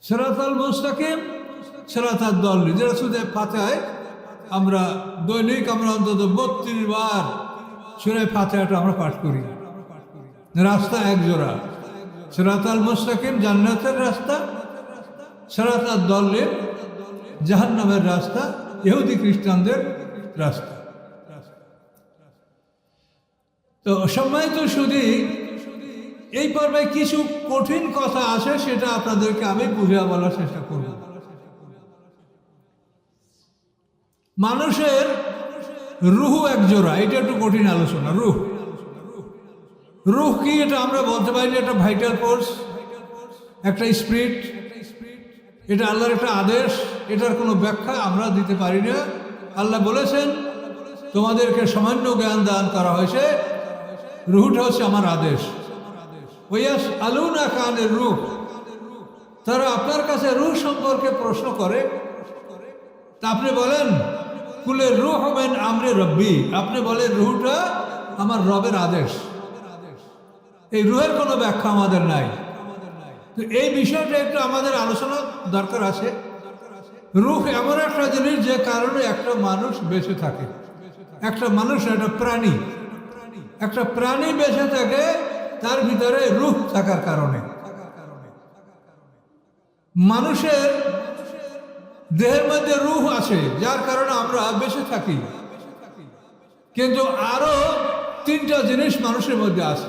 সিরাতাল মুস্তাকিম, সিরাতাদ দাল্লিন, যেটা সূরা ফাতিহায় আমরা দৈনিক অন্তত 32 বার সূরা ফাতিহাটা আমরা পাঠ করি। রাস্তা এক জোড়া, সিরাতাল মুস্তাকিম জান্নাতের রাস্তা, সিরাতাদ দাল্লিন জাহান্নামের রাস্তা, ইহুদি খ্রিস্টানদের রাস্তা। তো সম্মানিত শুধু এই পর্বে কিছু কঠিন কথা আছে, সেটা আপনাদেরকে আমি বুঝিয়ে বলার চেষ্টা করব। মানুষের রুহ এক জোড়া, এটা একটু কঠিন আলোচনা। রুহ কি এটা আমরা বলতে পারি যে এটা ভাইটাল ফোর্স, একটা স্পিরিট, এটা আল্লাহর একটা আদেশ, এটার কোনো ব্যাখ্যা আমরা দিতে পারি না। আল্লাহ বলেছেন তোমাদেরকে সামান্য জ্ঞান দান করা হয়েছে, রুহটা হচ্ছে আমার আদেশ। ওয়াস আলুনা কানের রুহ, তারা আপনার কাছে রুহ সম্পর্কে প্রশ্ন করে, তা আপনি বলেন কুলের রুহ হবেন আমরে রব্বি, আপনি বলেন রুহটা আমার রবের আদেশ। এই রুহের কোনো ব্যাখ্যা আমাদের নাই। তো এই বিষয়টা একটু আমাদের আলোচনা দরকার আছে। রুহ এমন একটা জিনিস যে কারণে একটা মানুষ বেঁচে থাকে। একটা মানুষ, একটা প্রাণী বেঁচে থাকে তার ভিতরে রুহ থাকার কারণে। মানুষের দেহের মধ্যে রুহ আছে, যার কারণে আমরা বেঁচে থাকি। কিন্তু আরো 3টা জিনিস মানুষের মধ্যে আছে: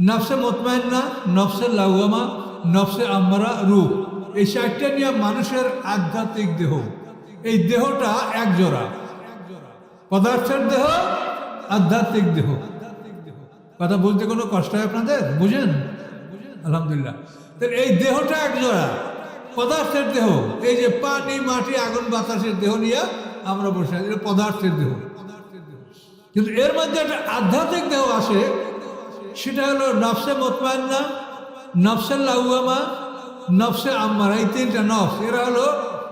নফসে মুতমাইন্না, নফসে লাওয়ামা, নফসে আম্মারা, রূহ। এই 4টা নিয়ে মানুষের আধ্যাত্মিক দেহ। এই দেহটা এক জোড়া, পদার্থের দেহ, আধ্যাত্মিক দেহ। কথা বলতে কোনো কষ্ট হয় আপনাদের? বুঝেন? আলহামদুলিল্লাহ। এই দেহটা এক জোড়া, পদার্থের দেহ। এই যে পানি, মাটি, আগুন, বাতাসের দেহ নিয়ে আমরা বসে আছি, এটা পদার্থের দেহ। কিন্তু এর মধ্যে একটা আধ্যাত্মিক দেহ আছে, সেটা হলো নফসে মুতমাইন্না, নফসে লাওয়ামা, নফসে আম্মারা। এই 3টা নফস, এরা হলো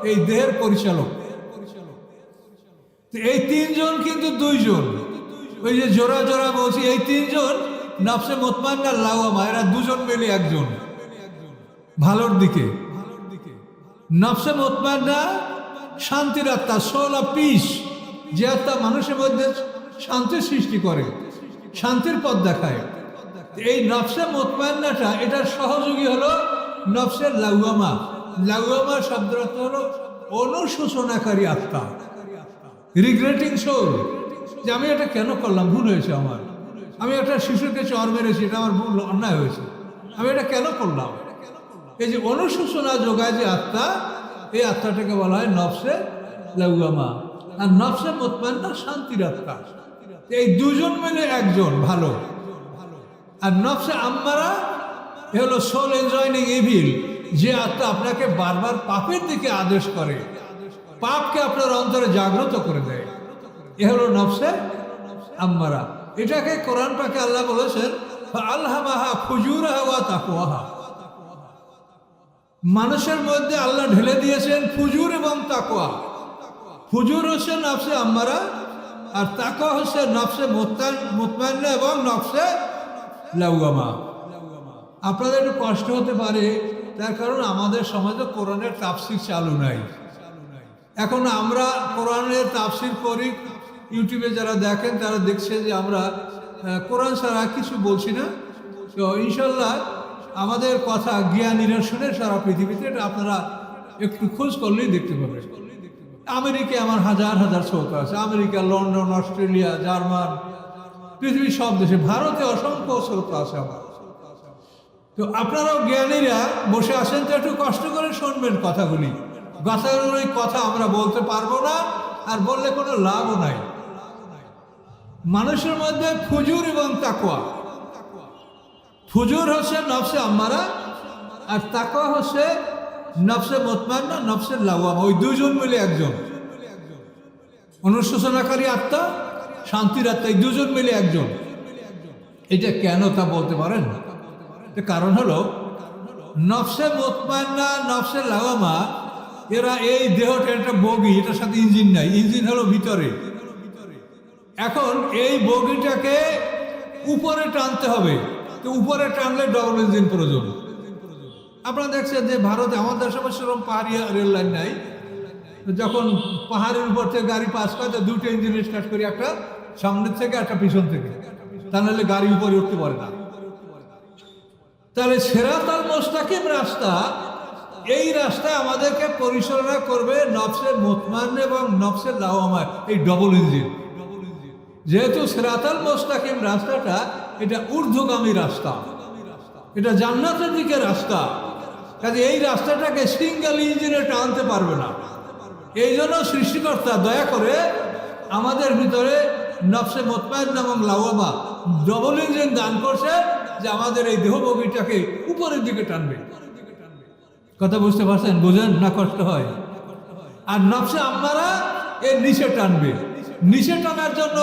এই দেহের পরিচালক। এই 3 জন কিন্তু 2 জন, ওই যে জোড়া জোড়া বলছি, এই 3 জন নফসে মুতমাইন্না, লাওয়ামা, এরা 2 জন মিলে একজন ভালোর দিকে। নফসে মুতমাইন্না শান্তির আত্মা, সোল অফ পিস, যে আত্মা মানুষের মধ্যে শান্তির সৃষ্টি করে, শান্তির পথ দেখায়। এই নফসে মুতমাইন্নাটা, এটার সহযোগী হলো নফসে লাওয়ামা। লাওয়ামা শব্দের অর্থ হলো অনুশোচনাকারী আত্মা, রিগ্রেটিং সোল, যে আমি এটা কেন করলাম, ভুল হয়েছে আমার, আমি একটা শিশুকে চর মেরেছি, এটা আমার ভুল, অন্যায় হয়েছে, আমি এটা কেন করলাম। এই যে অনুশোচনা যোগায় যে আত্মা, এই আত্মাটাকে বলা হয় নফসে লাওয়ামা। আর নফসে মুতমাইন্না শান্তির আত্মা। এই 2 জন মিলে একজন ভালো। আর নফসে আম্মারা এ হলো সোল এনজয়িং ইভিল, যে আত্মা আপনাকে বারবার পাপের দিকে আদেশ করে, পাপকে আপনার অন্তরে জাগ্রত করে দেয়। এ হলো নফসে আম্মারা। এটাকে কোরআন পাকে আল্লাহ বলেছেন আলহামাহা ফুজুরাহা ওয়া তাকওয়াহা। মানুষের মধ্যে আল্লাহ ঢেলে দিয়েছেন ফুজুর এবং তাকওয়া। ফুজুর হচ্ছে নফসে আম্মারা, আর তাকওয়া হচ্ছে নফসে মুতমাইন্না এবং নফসে লাওয়ামা। আপনাদের একটু কষ্ট হতে পারে, তার কারণ আমাদের সমাজে কোরআনের তাফসীর চালু নাই। এখন আমরা কোরআনের তাফসীর করি, ইউটিউবে যারা দেখেন তারা দেখছে যে আমরা কোরআন ছাড়া কিছু বলছি না। তো ইনশাল্লাহ আমাদের কথা জ্ঞানীরা শুনে সারা পৃথিবীতে, এটা আপনারা একটু খোঁজ করলেই দেখতে পাবেন। আমেরিকায় আমার হাজার হাজার শ্রোতা আছে, আমেরিকা, লন্ডন, অস্ট্রেলিয়া, জার্মান, পৃথিবীর সব দেশে, ভারতে অসংখ্য শ্রোতা আছে আমার। তো আপনারাও জ্ঞানীরা বসে আছেন, তো একটু কষ্ট করে শুনবেন কথাগুলি। গাছাগুলোর কথা আমরা বলতে পারবো না, আর বললে কোনো লাভও নাই। মানুষের মধ্যে ফুজুর এবং তাকওয়া। ফুজুর হচ্ছে নফসে আম্মারা, আর তাকওয়া হচ্ছে নফসে মুতমাইন্না, নফসে লাওয়ামা। ওই 2 জন মিলে একজন অনুশোচনাকারী আত্মা, শান্তির আত্মা, এই 2 জন মিলে একজন। এটা কেন তা বলতে পারেন? কারণ হলো নফসে মুতমাইন্না, নফসে লাওয়ামা, এরা এই দেহটা একটা বগি, এটার সাথে ইঞ্জিন নাই, ইঞ্জিন হলো ভিতরে। এখন এই বগিটাকে উপরে টানতে হবে, তো উপরে টানলে ডবল ইঞ্জিন প্রয়োজন। আপনারা দেখছেন যে ভারতে আমাদের সময় সেরকম পাহাড়ি রেল লাইন নাই, যখন পাহাড়ের উপর থেকে গাড়ি পাস করে তো দুটো ইঞ্জিন স্টার্ট করি, একটা সামনের থেকে একটা পিছন থেকে, তা নাহলে গাড়ি উপরে উঠতে পারে না। তাহলে সিরাতাল মুস্তাকিম রাস্তা, এই রাস্তায় আমাদেরকে পরিচালনা করবে নফসে মুতমাইন্না এবং নফসে লাওয়ামা, এই ডবল ইঞ্জিন। যেহেতু সিরাতাল মুস্তাকিম রাস্তাটা এটা ঊর্ধ্বগামী রাস্তা, এটা জান্নাতের দিকে রাস্তা, কাজে এই রাস্তাটাকে সিঙ্গেল ইঞ্জিনে টানতে পারবে না। এই জন্য সৃষ্টিকর্তা দয়া করে আমাদের ভিতরে নফসে মুতমাইন্না এবং লাওয়ামা ডবল ইঞ্জিন দান করছে, যে আমাদের এই দেহবগিটাকে উপরের দিকে টানবে। কথা বুঝতে পারছেন? বোঝেন না? কষ্ট হয়। আর নফসে আম্মারা এর নিচে টানবে। নিচে টানার জন্য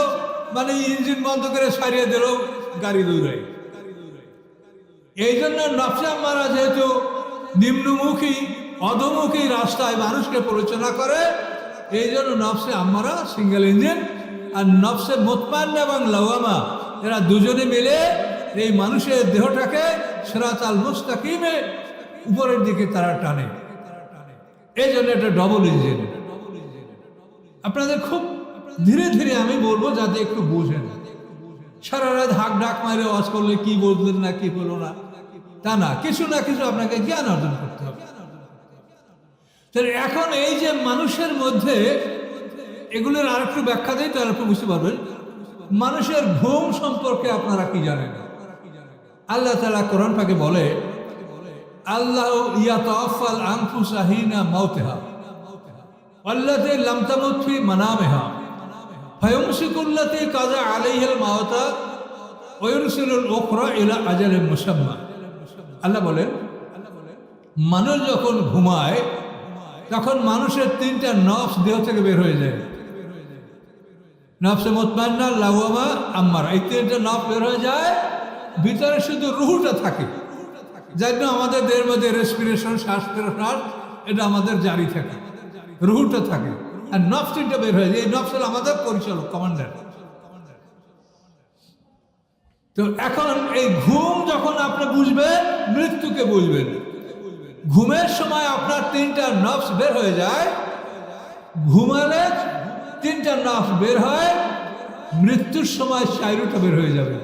মানে ইঞ্জিন বন্ধ করে সারিয়ে দিলেও গাড়ি দৌড়ায়। এই জন্য নফসে আম্মারা যেহেতু নিম্নমুখী অধোমুখী রাস্তায় মানুষকে পরিচালনা করে, এই জন্য নফসে আম্মারা সিঙ্গেল ইঞ্জিন, আর নফসে মুতমাইন্না এবং লাওয়ামা এরা দুজনে মিলে এই মানুষের দেহটাকে সিরাতাল মুস্তাকিমে উপরের দিকে তারা টানে। এই জন্য এটা ডবল ইঞ্জিন। আপনাদের খুব ধীরে ধীরে আমি বলবো যাতে একটু বোঝেন। সারা রাত হাক ডাক মারে ওয়াজ করলে কি বললেন না কি হলো না তা না, কিছু না কিছু আপনাকে জ্ঞান অর্জন করতে হবে। তাহলে এখন এই যে মানুষের মধ্যে এগুলোর আর একটু ব্যাখ্যা দেয়, তাহলে আপনি বুঝতে পারবেন মানুষের ঘুম সম্পর্কে আপনারা কি জানেন। আল্লাহ তাআলা কোরআন পাকে বলে, আল্লাহ ইয়াতাওয়াফাল আনফুসা হিনা মাউতিহা ওয়াল্লাতী লাম তামুত ফি মানামিহা ফায়ুমসিকুল্লাতী কাযা আলাইহাল মাউতা ওয়া ইরসিলুল উখরা ইলা আজালিন মুসাম্মা। আল্লাহ বলেন, মানুষ যখন ঘুমায় তখন মানুষের তিনটা নফস দেহ থেকে বের হয়ে যায়। নফসে মুতমাইন্না, লাওয়ামা, আম্মারা, এই তিনটা নফস বের হয়ে যায়, ভিতরে শুধু রুহটা থাকে। যার জন্য আমাদের দেহের মধ্যে রেসপিরেশন, শ্বাস প্রশ্বাস এটা আমাদের জারি থাকে, রুহটা থাকে, আর নফস তিনটা বের হয়ে যায়। এই নফস হল আমাদের পরিচালক, কমান্ডার। তো এখন এই ঘুম যখন আপনি বুঝবেন, মৃত্যুকে বুঝবেন। ঘুমের সময় আপনার তিনটা নফস বের হয়ে যায়, ঘুমালে তিনটা নফস বের হয়, মৃত্যুর সময় শায়রুটা বের হয়ে যাবে,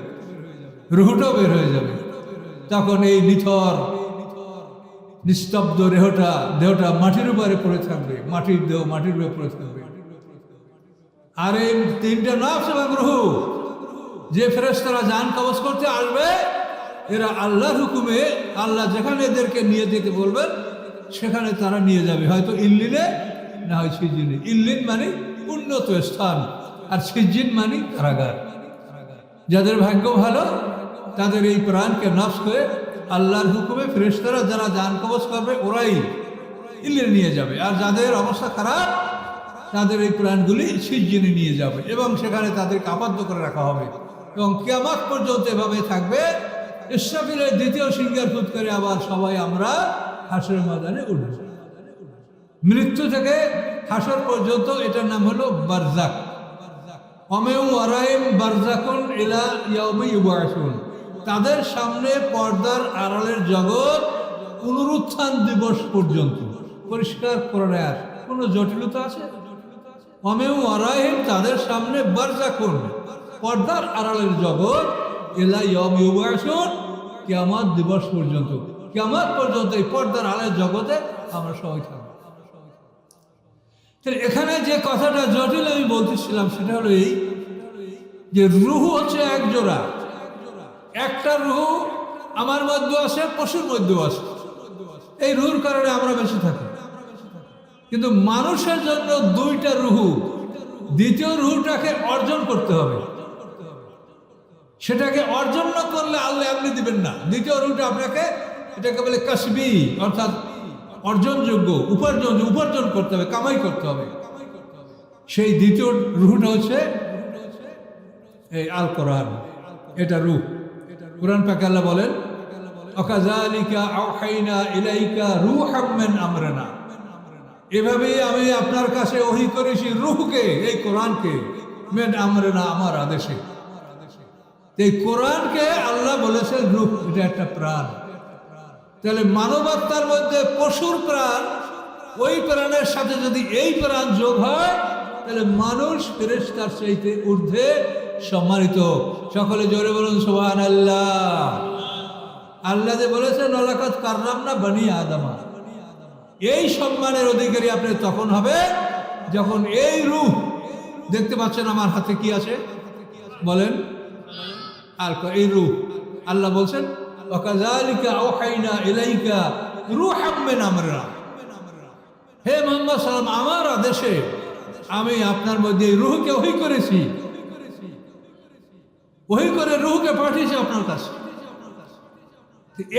রুহটাও বের হয়ে যাবে। তখন এই নিথর নিস্তব্ধ দেহটা মাটির উপরে পড়ে থাকবে, মাটির দেহ মাটির উপরে পড়ে থাকবে। আর এই তিনটা নফস এবং রুহ যে ফেরেশতারা জান কবজ করতে আসবে, এরা আল্লাহর হুকুমে আল্লাহ যেখানে এদেরকে নিয়ে যেতে বলবেন সেখানে তারা নিয়ে যাবে, হয়তো ইল্লিনে না হয় সিজ্জিনে। ইল্লিন মানে উন্নত স্থান, আর সিজ্জিন মানে কারাগার। যাদের ভাগ্য ভালো তাদের এই প্রাণকে নফস করে আল্লাহর হুকুমে ফেরেশতারা যারা জান কবজ করবে ওরাই ইল্লিনে নিয়ে যাবে, আর যাদের অবস্থা খারাপ তাদের এই প্রাণগুলি সিজ্জিনে নিয়ে যাবে, এবং সেখানে তাদেরকে আবদ্ধ করে রাখা হবে, এবং কিয়ামত পর্যন্ত এভাবে থাকবে। ইসরাফিলের দ্বিতীয় সিংহার ফুৎ করে আবার সবাই আমরা হাসরের ময়দানে উঠব। মৃত্যু থেকে হাসর পর্যন্ত এটার নাম হলো বারজাক। ওয়ামিন ওয়ারাইহিম বারজাকুন ইলা ইয়াউমি ইউবআসুন। তাদের সামনে পর্দার আড়ালের জগৎ পুনরুত্থান দিবস পর্যন্ত। পরিষ্কার করে আর কোনো জটিলতা আছে? ওয়ামিন ওয়ারাইহিম, তাদের সামনে বারজাকুন, পর্দার আড়ালের জগৎ, ইলা ইয়াউমি ইউবআসুন, কিয়ামত দিবস পর্যন্ত। কিয়ামত পর্যন্ত এই পর্দার আড়ালের জগতে আমরা সবাই থাকব। এখানে যে কথাটা জটিল আমি বলতেছিলাম সেটা হলো এই যে রুহ হচ্ছে এক জোড়া। একটা রুহ আমার মধ্যে আছে, পশুর মধ্যেও আছে। এই রুহুর কারণে আমরা বেঁচে থাকি। কিন্তু মানুষের জন্য দুইটা রুহু, দ্বিতীয় রুহুটাকে অর্জন করতে হবে। সেটাকে অর্জন না করলে আল্লাহ এমনি দিবেন না। দ্বিতীয় রুহুটা আপনাকে, এটাকে বলে কাসবি, অর্থাৎ অর্জনযোগ্য, উপার্জন করতে হবে, কামাই করতে হবে। সেই দ্বিতীয় রুহটা হচ্ছে এই আল কোরআন। এটা রুহ। কোরআন পাকে আল্লাহ বলেন, ওয়াকাযালিকা আওহাইনা ইলাইকা রূহাম মিন আমরিনা। এভাবেই আমি আপনার কাছে ওহী করেছি রূহকে, এই কোরআনকে, মিন আমরিনা, আমার আদেশে। এই কোরআনকে আল্লাহ বলেছেন রূহ, এটা একটা প্রাণ। তাহলে মানবাত্মার মধ্যে পশুর প্রাণ, ওই প্রাণের সাথে যদি এই প্রাণ যোগ হয় তাহলে মানুষ ফেরেশতার চাইতে ঊর্ধ্বে সম্মানিত। সকলে জোরে বলুন সুবহানাল্লাহ। আল্লাহ যে বলেছেন ওয়ালাকাদ কাররামনা বনি আদমা, এই সম্মানের অধিকারী আপনি তখন হবে যখন এই রূহ, দেখতে পাচ্ছেন আমার হাতে কি আছে বলেন, আর এই রূহ আল্লাহ বলছেন ওয়াকাযালিকা আওহাইনা ইলাইকা রূহাম মিন আমরিনা, হে মুহাম্মদ সাল্লাল্লাহু আলাইহি ওয়াসাল্লাম, আমার আদেশে আমি আপনার মধ্যে রূহকে ওহী করেছি, ওহী করে রূহকে পাঠিয়েছি আপনার কাছে।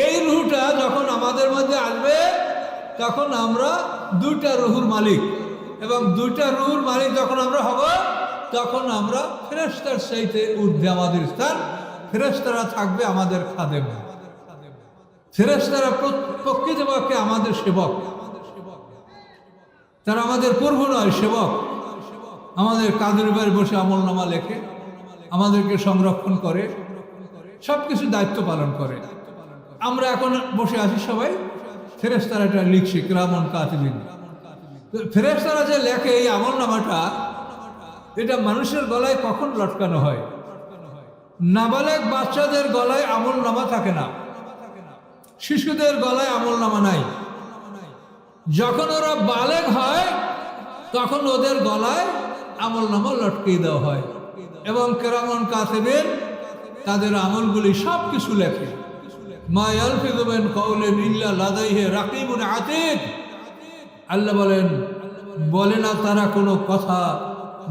এই রূহটা যখন আমাদের মধ্যে আসবে তখন আমরা দুইটা রূহুর মালিক, এবং দুইটা রূহুর মালিক যখন আমরা হব তখন আমরা ফেরেশতার চাইতে ঊর্ধ্বে আমাদের স্থান। ফেরেশতারা থাকবে আমাদের খাদেম, ফেরেশতারা প্রকৃতপক্ষে আমাদের সেবক, তারা আমাদের প্রভু নয়, সেবক। আমাদের কাঁধের উপরে বসে আমলনামা লেখে, আমাদেরকে সংরক্ষণ করে, সব কিছু দায়িত্ব পালন করে। আমরা এখন বসে আছি সবাই, ফেরেশতারা এটা লিখছে কিরামান কাতিবিন। ফেরেশতারা যে লেখে এই আমলনামাটা, এটা মানুষের গলায় কখন লটকানো হয়? নাবালেগ বাচ্চাদের গলায় আমলনামা থাকে না, শিশুদের গলায় আমলনামা নাই। যখন ওরা বালেগ হয় তখন ওদের গলায় আমলনামা লটকিয়ে দেওয়া হয়, এবং কিরামান কাতিবিন তাদের আমলগুলি সব কিছু লেখে। মা ইয়ালফিযু মিন কাওলিন ইল্লা লাদাইহি রাকিবুন আতীদ। আল্লাহ বলে না তারা কোনো কথা,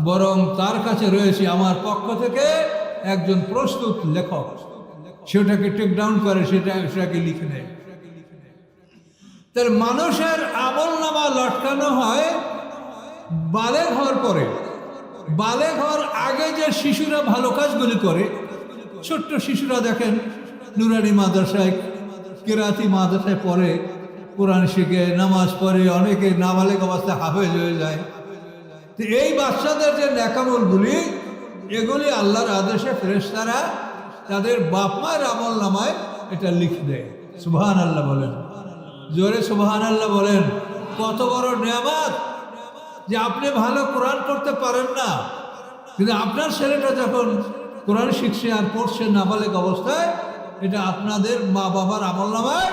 বরং তার কাছে রয়েছে আমার পক্ষ থেকে একজন প্রস্তুত লেখক, সেটাকে টেক ডাউন করে, সেটাকে লিখে নেয়। তার মানুষের আমলনামা লটকানো হয় বালেগ হওয়ার পরে। বালেগ হওয়ার আগে যে শিশুরা ভালো কাজগুলি করে, ছোট্ট শিশুরা দেখেন নুরানি মাদ্রাসায়, কেরাতি মাদ্রাসায় পড়ে, কোরআন শিখে, নামাজ পড়ে, অনেকে নাবালেগ অবস্থায় হাফেজ হয়ে যায়। তো এই বাচ্চাদের যে নেকামলগুলি, এগুলি আল্লাহর আদেশে ফেরেশতারা তাদের বাপ মায়ের আমলনামায় এটা লিখে দেয়। সুবহানাল্লাহ বলেন, জোরে সুবহানাল্লাহ বলেন। কত বড় নেয়ামত যে আপনি ভালো কোরআন পড়তে পারেন না, কিন্তু আপনার ছেলেটা যখন কোরআন শিখছে আর পড়ছে নাবালেগ অবস্থায়, এটা আপনাদের মা বাবার আমলনামায়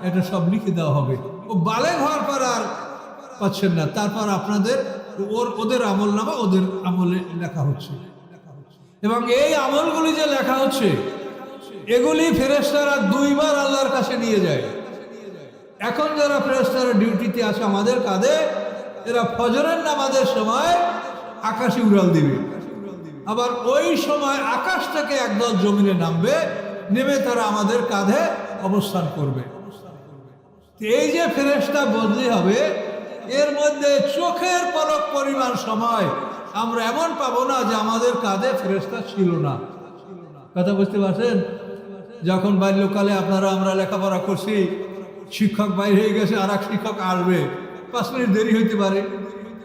এটা সব লিখে দেওয়া হবে। ও বালেগ হওয়ার পর আর পাচ্ছেন না, তারপর আপনাদের ওদের আমলনামা ওদের আমলে লেখা হচ্ছে। এবং এই আমলগুলি যে লেখা হচ্ছে, এগুলি ফেরেশতারা দুইবার আল্লাহর কাছে নিয়ে যায়। এখন যারা ফেরেশতারা ডিউটিতে আছে আমাদের কাঁধে, এরা ফজরের নামাজের সময় আকাশে উড়াল দিবে, আবার ওই সময় আকাশ থেকে একদল জমিনে নামবে, নেমে তারা আমাদের কাঁধে অবস্থান করবে। এই যে ফেরেশতা বদলি হবে, এর মধ্যে চোখের পলক পরিমাণ সময় আমরা এমন পাবো না যে আমাদের কাঁধে ফেরেশতা ছিল না। কথা বুঝতে পারছেন? যখন বাল্যকালে আমরা লেখাপড়া করছি, শিক্ষক বাইরে হয়ে গেছে, আর এক শিক্ষক আসবে, 5 মিনিট দেরি হইতে পারে।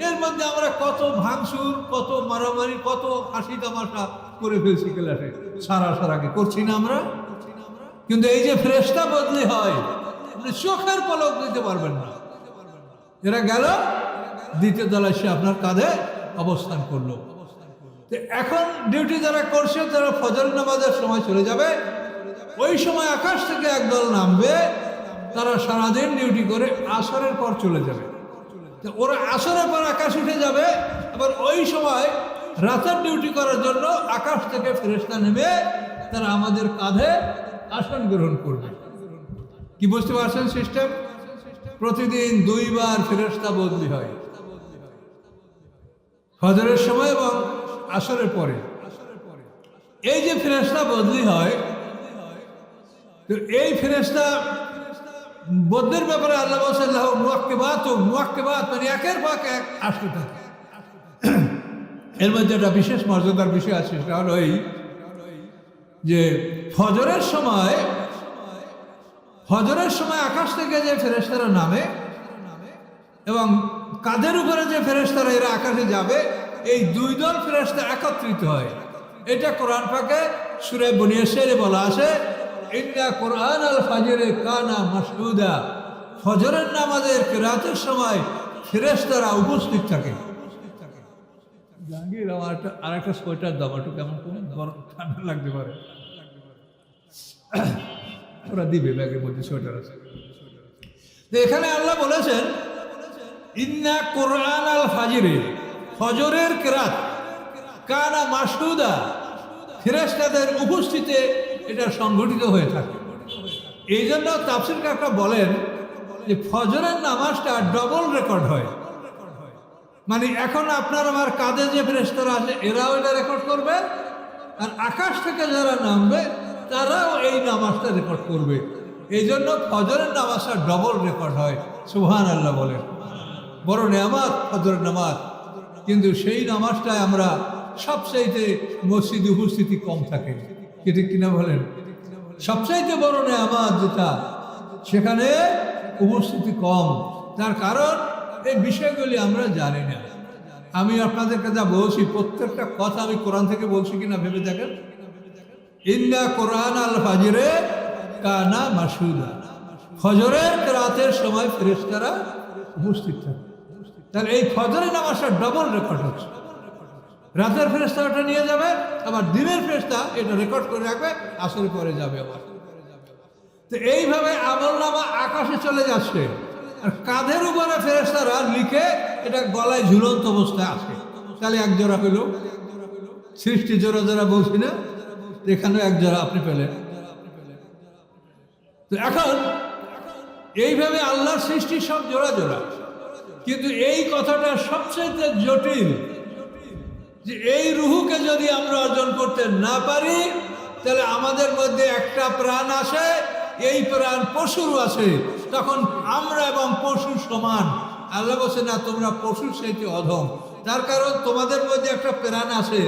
এর মধ্যে আমরা কত ভাঙচুর, কত মারামারি, কত হাসি তামাশা করে ফেলছি ক্লাসে, সারাকে করছি না আমরা। কিন্তু এই যে ফেরেশতা বদলি হয়, আপনি চোখের পলক দিতে পারবেন না। এরা গেল, দ্বিতীয় দল এসে আপনার কাঁধে অবস্থান করলো। এখন ডিউটি যারা করছে তারা ফজর নামাজের সময় চলে যাবে, ওই সময় আকাশ থেকে একদল নামবে, তারা সারাদিন ডিউটি করে আসরের পর চলে যাবে। ওরা আসরের পর আকাশ উঠে যাবে, আবার ওই সময় রাতের ডিউটি করার জন্য আকাশ থেকে ফেরেশতা নেমে তারা আমাদের কাঁধে আসন গ্রহণ করবে। কি বুঝতে পারছেন সিস্টেম? প্রতিদিন 2 বার ফেরেশতা বদলি হয়, ফজরের সময় এবং আসরের পরে। এই যে ফেরেশতা বদলি হয়, তো এই ফেরেশতা বদলের ব্যাপারে আল্লাহ বলেছেন মুআক্কিবাত, মানে একের পর এক আসতে থাকে। এর মধ্যে একটা বিশেষ মর্যাদার বিষয় আছে, সেটা হলো এই যে ফজরের সময় আকাশ থেকে যে ফেরেশতারা নামে এবং কাঁধের উপরে যে ফেরেশতারা এরা আকাশে যাবে, এই 2 দল ফেরেশতা একত্রিত হয়। এটা কোরআন পাকে সূরা বনী ইসরাঈলে বলা আছে, ইন্না কোরআন আল ফাজরে কানা মাসউদা, ফজরের নামাজের কিরাতের সময় ফেরেশতারা উপস্থিত থাকে। জাহাঙ্গীর আমার আরেকটা সোয়েটার দাও, একটু কেমন গরম ঠান্ডা লাগতে পারে, ওরা দিবে, ব্যাগের মধ্যে সোয়েটার আছে। তো এখানে আল্লাহ বলেছেন ইন্না কোরআন আল ফাজরে, ফজরের কিরাত কানা মাসউদা, ফেরেশতাদের উপস্থিতিতে এটা সংঘটিত হয়ে থাকে। এই জন্য তাফসীর কাররা বলেন যে ফজরের নামাজটা ডবল রেকর্ড হয়। মানে এখন আপনার আমার কাঁধে যে ফেরেশতারা আছে এরাও এটা রেকর্ড করবে, আর আকাশ থেকে যারা নামবে তারাও এই নামাজটা রেকর্ড করবে। এই জন্য ফজরের নামাজটা ডবল রেকর্ড হয়। সুবহানাল্লাহ বলেন। বড় নেয়ামত ফজরের নামাজ, কিন্তু সেই নামাজটায় আমরা সবচাইতে মসজিদে উপস্থিতি কম থাকে, ঠিক কিনা বলেন? সবচাইতে বড় নেয়ামত যেটা, সেখানে উপস্থিতি কম। তার কারণ এই বিষয়গুলি আমরা জানি না। আমি আপনাদেরকে যা বলছি প্রত্যেকটা কথা আমি কোরআন থেকে বলছি কিনা ভেবে দেখেন। ইন্না কোরআন আল ফাজরে কানা মাসউদা, ফজরের রাতের সময় ফেরেশতারা উপস্থিত থাকে। তাহলে এই ফজরের নামাজটা ডবল রেকর্ড হচ্ছে। রাতের ফেরেশতা ওটা নিয়ে যাবে, আবার দিনের ফেরেশতা এটা রেকর্ড করে রাখবে, আসরের পরে যাবে আবার। তো এইভাবে আমলনামা আকাশে চলে যাচ্ছে, আর কাঁধের উপরে ফেরেশতারা লিখে এটা গলায় ঝুলন্ত অবস্থায় আছে। তাহলে এক জোড়া পেল, সৃষ্টি জোড়া জোড়া বলছি না, এখানে এক জোড়া আপনি পেলেন। তো এখন এইভাবে আল্লাহর সৃষ্টি সব জোড়া জোড়া, কিন্তু এই কথাটা সবচেয়ে জটিল যে এই রুহুকে যদি আমরা অর্জন করতে না পারি, তাহলে আমাদের মধ্যে একটা প্রাণ আসে, এই প্রাণ পশুর আছে, তখন আমরা এবং পশু সমান। আল্লাহ বলছে না, তোমরা পশুর চাইতে অধম। তার কারণ তোমাদের মধ্যে একটা প্রাণ আছে,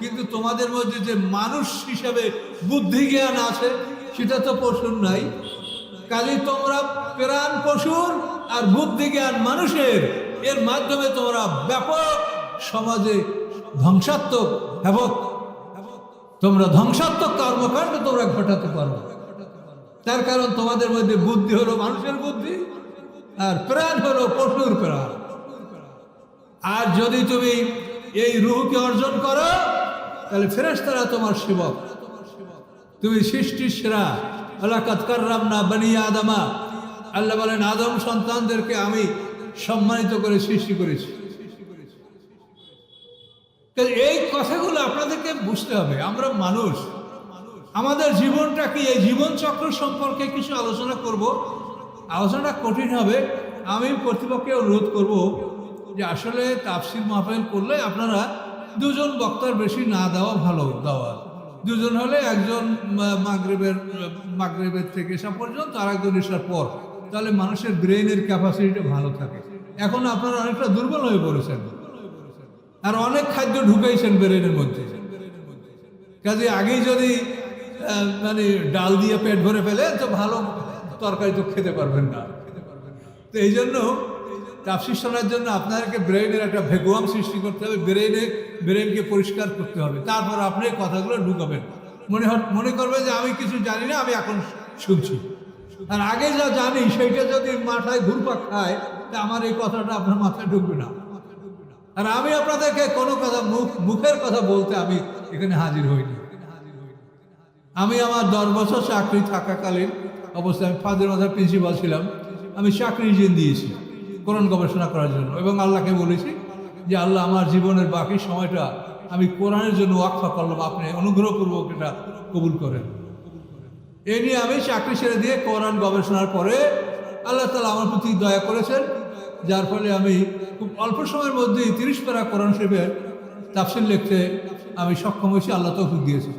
কিন্তু তোমাদের মধ্যে যে মানুষ হিসাবে বুদ্ধি জ্ঞান আছে সেটা তো পশুর নাই। কাজে তোমরা প্রাণ পশুর আর বুদ্ধি জ্ঞান মানুষের, এর মাধ্যমে তোমরা ব্যাপক সমাজে ধ্বংসাত্মক তোমরা ধ্বংসাত্মক কর্মকাণ্ড তোমরা ঘটাতে পারো। তার কারণ তোমাদের মধ্যে বুদ্ধি হলো মানুষের বুদ্ধি, আর প্রাণ হলো পশুর প্রাণ। আর যদি তুমি এই রূহকে অর্জন করো, তাহলে ফেরেশতারা তোমার সেবক, তুমি সৃষ্টির সেরা। লাকাদ কাররামনা বনি আদমা, আল্লাহ বলেন আদম সন্তানদেরকে আমি সম্মানিত করে সৃষ্টি করেছি। এই কথাগুলো আপনাদেরকে বুঝতে হবে। আমরা মানুষ, আমাদের জীবনটা কি, এই জীবন চক্র সম্পর্কে কিছু আলোচনা করব। আলোচনাটা কঠিন হবে। আমি কর্তৃপক্ষকে অনুরোধ করব যে আসলে তাফসীর মাহফিল করলে আপনারা দুজন বক্তার বেশি না দেওয়া ভালো। দেওয়া দুজন হলে, একজন মাগরিবের থেকে এসা পর্যন্ত, আর একজন এসার পর, তাহলে মানুষের ব্রেনের ক্যাপাসিটিটা ভালো থাকে। এখন আপনারা অনেকটা দুর্বল হয়ে পড়েছেন, আর অনেক খাদ্য ঢুকাইছেন ব্রেনের মধ্যে। কাজে আগেই যদি মানে ডাল দিয়ে পেট ভরে ফেলে, তো ভালো তরকারি তো খেতে পারবেন না। তো এই জন্য তাফসীর শোনার জন্য আপনাদেরকে ব্রেনের একটা ভ্যাকুয়াম সৃষ্টি করতে হবে, ব্রেনকে পরিষ্কার করতে হবে, তারপর আপনি কথাগুলো ঢুকাবেন। মনে করবে যে আমি কিছু জানি না, আমি এখন শুনছি। আর আগে যা জানি সেইটা যদি মাথায় ঘুরপাক খায়, তা আমার এই কথাটা আপনার মাথায় ঢুকবে না। আর আমি আপনাদেরকে কোনো কথা মুখের কথা বলতে আমি এখানে হাজির হইনি। আমি আমার 10 বছর চাকরি থাকাকালীন অবস্থায় আমি ফাজিল মাদ্রাসার প্রিন্সিপাল ছিলাম। আমি চাকরি রিজিন দিয়েছি কোরআন গবেষণা করার জন্য, এবং আল্লাহকে বলেছি যে আল্লাহ আমার জীবনের বাকি সময়টা আমি কোরআনের জন্য ওয়াকফা করলাম, আপনি অনুগ্রহপূর্বক এটা কবুল করেন। এই নিয়ে আমি চাকরি ছেড়ে দিয়ে কোরআন গবেষণার পরে আল্লাহ তাআলা আমার প্রতি দয়া করেছেন, যার ফলে আমি খুব অল্প সময়ের মধ্যেই 30 পারা কোরআন শরীফের তাফসীর লিখতে আমি সক্ষম হয়েছি। আল্লাহ তৌফিক দিয়েছে।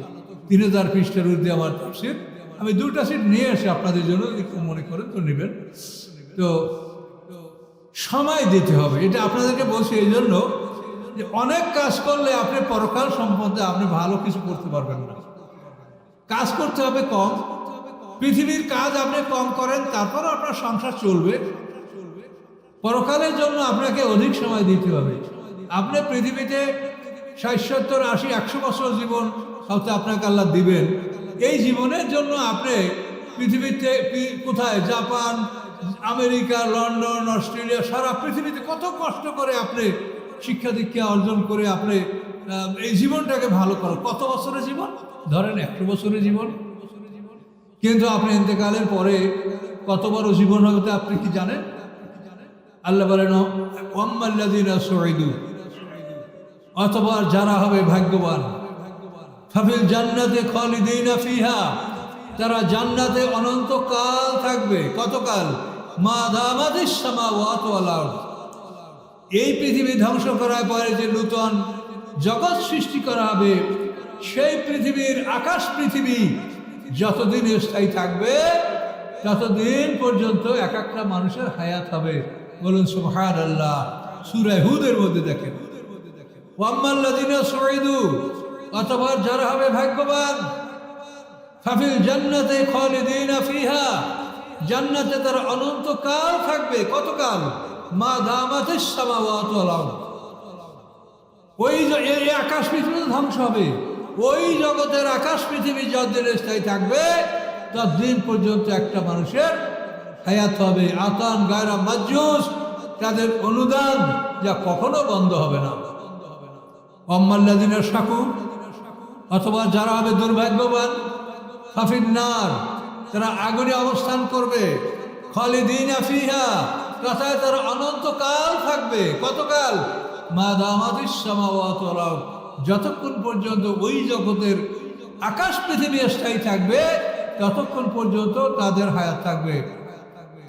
3000 পৃষ্ঠার ঊর্ধ্বে আমার তাফসীর। আমি 2টা সিট নিয়ে এসে আপনাদের জন্য মনে করেন তো নেবেন। তো সময় দিতে হবে, এটা আপনাদেরকে বলছি এই জন্য যে অনেক কাজ করলে আপনি পরকাল সম্বন্ধে আপনি ভালো কিছু করতে পারবেন না। কাজ করতে হবে কম, পৃথিবীর কাজ আপনি কম করেন, তারপর আপনার সংসার চলবে। পরকালের জন্য আপনাকে অধিক সময় দিতে হবে। আপনি পৃথিবীতে 60, 70, 80, 100 বছর জীবন হয়তো আপনাকে আল্লাহ দিবেন, এই জীবনের জন্য আপনি পৃথিবীতে কোথায় জাপান, আমেরিকা, লন্ডন, অস্ট্রেলিয়া, সারা পৃথিবীতে কত কষ্ট করে আপনি শিক্ষা দীক্ষা অর্জন করে আপনি এই জীবনটাকে ভালো করো। কত বছরের জীবন? ধরেন 100 বছরের জীবন। কিন্তু আপনি ইন্তেকালের পরে কত বড় জীবন হবে তা আপনি কি জানেন? আল্লাহ বলেন ওয়াম্মাল্লাযীনা সুঈদু, অথবা যারা হবে ভাগ্যবান, ফাফিল জান্নাতে খালিদিনা ফিহা, তারা জান্নাতে অনন্তকাল থাকবে। কতকাল? মা দামাতিস সামাওয়াতু ওয়াল আরদ, এই পৃথিবী ধ্বংস করার পরে যে নূতন জগৎ সৃষ্টি করা হবে, সেই পৃথিবীর আকাশ পৃথিবী যতদিন স্থায়ী থাকবে ততদিন পর্যন্ত এক একটা মানুষের হায়াত হবে। বলুন সুবহানাল্লাহ। সূরা হুদের মধ্যে দেখেন ওয়াম্মাল্লাযীনা সুঈদু, অথবা যারা হবে ভাগ্যবান, ফাফিল জান্নাতে খালিদিনা ফিহা, জান্নাতে তারা অনন্তকাল থাকবে। কতকাল? মা দামাতিস সামাওয়াতু ওয়াল আরদ, ওই আকাশ পৃথিবী ধ্বংস হবে, ওই জগতের আকাশ পৃথিবী যতদিন স্থায়ী থাকবে ততদিন পর্যন্ত একটা মানুষের হায়াত হবে। আতান গায়রা মাজুস, তাদের অনুদান যা কখনো বন্ধ হবে না। আম্মাল্লাযীনা শাকু, অথবা যারা হবে দুর্ভাগ্যবান, ফাফিন নার, তারা আগুনে অবস্থান করবে। খালিদিনা ফিহা, কথায় তারা অনন্তকাল থাকবে। কতকাল? মা দামাতিস সামাওয়াতু ওয়াল আরদ, যতক্ষণ পর্যন্ত ওই জগতের আকাশ পৃথিবী স্থায়ী থাকবে ততক্ষণ পর্যন্ত তাদের হায়াত থাকবে।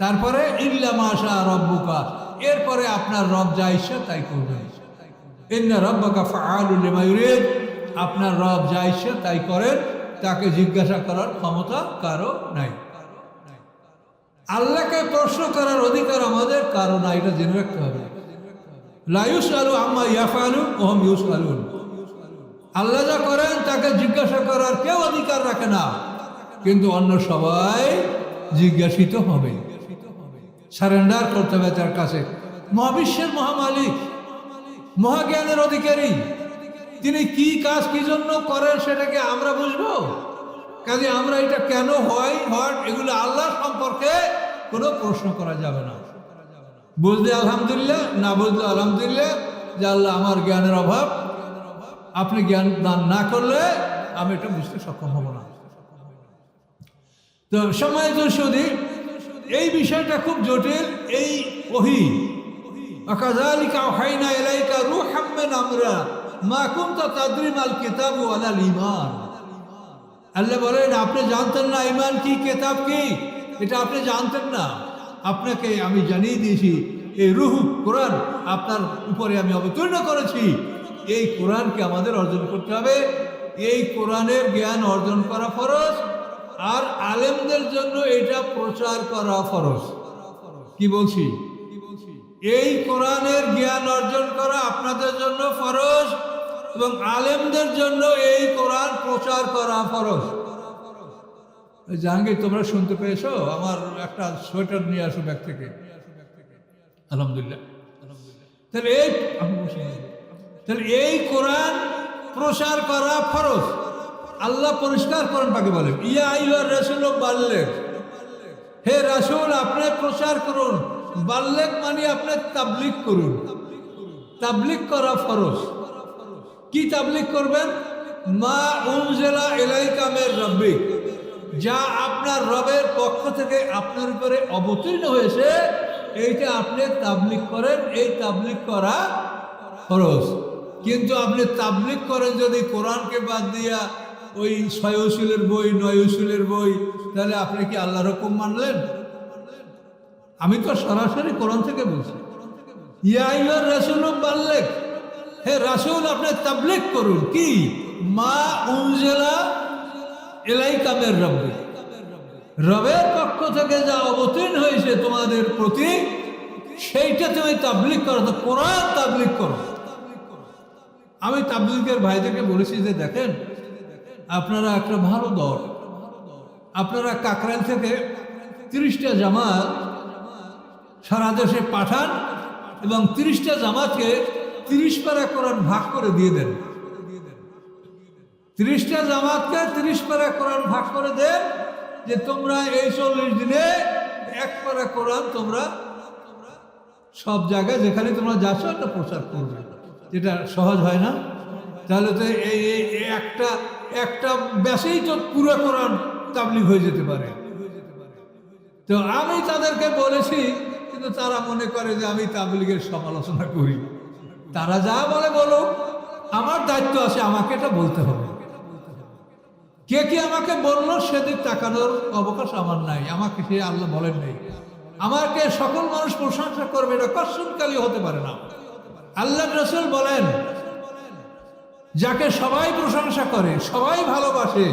তারপরে ইল্লা মা শা রাব্বুকা, এরপরে আপনার রব যা ইচ্ছা তাই করবে। ইন্না রাব্বাকা ফাআলুন লিমা ইউরিদ, আপনার রব যা ইচ্ছা তাই করেন, তাকে জিজ্ঞাসা করার ক্ষমতা কারো নাই। আল্লাহকে প্রশ্ন করার অধিকার আমাদের কারো নাই, এটা জেনে রাখতে হবে। লা ইউসআলু আম্মা ইয়াফআলু ওয়া হুম ইউসআলুন, আল্লাহ যা করেন তাকে জিজ্ঞাসা করার কেউ অধিকার রাখে না, কিন্তু অন্য সবাই জিজ্ঞাসিত হবে। সারেন্ডার করতে হবে তার কাছে। মহাবিশ্বের মহামালিক, মহাজ্ঞানের অধিকারী, তিনি কি কাজ কি জন্য করেন সেটাকে আমরা বুঝবো। কাজে আমরা এটা কেন হয় এগুলো আল্লাহ সম্পর্কে কোনো প্রশ্ন করা যাবে না। বুঝলে আলহামদুলিল্লাহ, না বুঝলে আলহামদুলিল্লাহ, যে আল্লাহ আমার জ্ঞানের অভাব, আপনি জ্ঞান দান না করলে আমি এটা বুঝতে সক্ষম হব না। তো সম্মানিত সুধী, এই বিষয়টা খুব জটিল। এই ওহী আকাযালিকা আওহাইনা ইলাইকা রূহাম মিন আমরিনা মা কুনতা তাদরি মাল কিতাবু ওয়ালাল ঈমান। আল্লাহ বলেন আপনি জানতেন না ঈমান কি, কিতাব কি, এটা আপনি জানতেন না, আপনাকে আমি জানিয়ে দিয়েছি। এই রূহ কোরআন আপনার উপরে আমি অবতীর্ণ করেছি। এই কোরআনকে আমাদের অর্জন করতে হবে। এই কোরআনের জ্ঞান অর্জন করা ফরজ, আর আলেমদের জন্য এটা প্রচার করা ফরজ। কি বলছি? এই কোরআনের জ্ঞান অর্জন করা আপনাদের জন্য ফরজ, এবং আলেমদের জন্য এই কোরআন প্রচার করা ফরজ। জাহাঙ্গীর, তোমরা শুনতে পেয়েছো? আমার একটা সোয়েটার নিয়ে আসো ব্যাগ থেকে। আলহামদুলিল্লাহ। তাহলে এই কোরআন প্রচার করা ফরজ। আল্লাহ পরিষ্কার করেন, তাকে বলেন ইয়া আইয়ুহার রাসূল বাল্লিগ, হে রাসূল আপনি প্রচার করুন। বাল্লিগ মানে আপনি তাবলীগ করুন। তাবলীগ করা ফরজ। কি তাবলীগ করবেন? মা উনজিলা ইলাইকা মির রাব্বিক, যা আপনার রবের পক্ষ থেকে আপনার উপরে অবতীর্ণ হয়েছে, এইটা আপনি তাবলীগ করেন। এই তাবলীগ করা ফরজ। কিন্তু আপনি তাবলীগ করেন যদি কোরআনকে বাদ দিয়া ওই 6 উসুলের বই, 9 উসুলের বই, তাহলে আপনি কি আল্লাহর হুকুম মানলেন? আমি তো সরাসরি কোরআন থেকে বলছি। ইয়া আইয়ুহার রাসূল বাল্লিগ, হে রাসূল আপনি তাবলীগ করুন। কি? মা উনজিলা ইলাইকা মির রাব্বিক, রবের পক্ষ থেকে যা অবতীর্ণ হয়েছে তোমাদের প্রতি, সেইটা তুমি তাবলীগ করো। তো কোরআন তাবলীগ করো। আমি তাবলীগের ভাইদেরকে বলেছি যে দেখেন, আপনারা একটা ভালো দল, আপনারা কাকরাইল থেকে 30টা জামাত সারা দেশে পাঠান এবং 30টা জামাতকে 30 পারা কোরআন ভাগ করে দিয়ে দেন। 30টা জামাতকে 30 পারা কোরআন ভাগ করে দেন যে তোমরা এই 40 দিনে 1 পারা কোরআন তোমরা সব জায়গায় যেখানে তোমরা যাচ্ছ এটা প্রচার করবে। যেটা সহজ হয় না? তাহলে তো এই একটা ব্যাসেই তো পুরো কোরআন তাবলীগ হয়ে যেতে পারে। তো আমি তাদেরকে বলেছি, কিন্তু তারা মনে করে যে আমি তাবলীগের সমালোচনা করি। তারা যা বলে বলো, আমার দায়িত্ব আছে, আমাকে এটা বলতে হবে। কে কি আমাকে বললো সেদিক তাকানোর অবকাশ আমার নাই, আমাকে সে আল্লাহ বলেন নাই। আমাকে সকল মানুষ প্রশংসা করবে এটা কসমকালী হতে পারে না। আল্লাহ রাসূল বলেন, যাকে সবাই প্রশংসা করে, সবাই ভালোবাসে,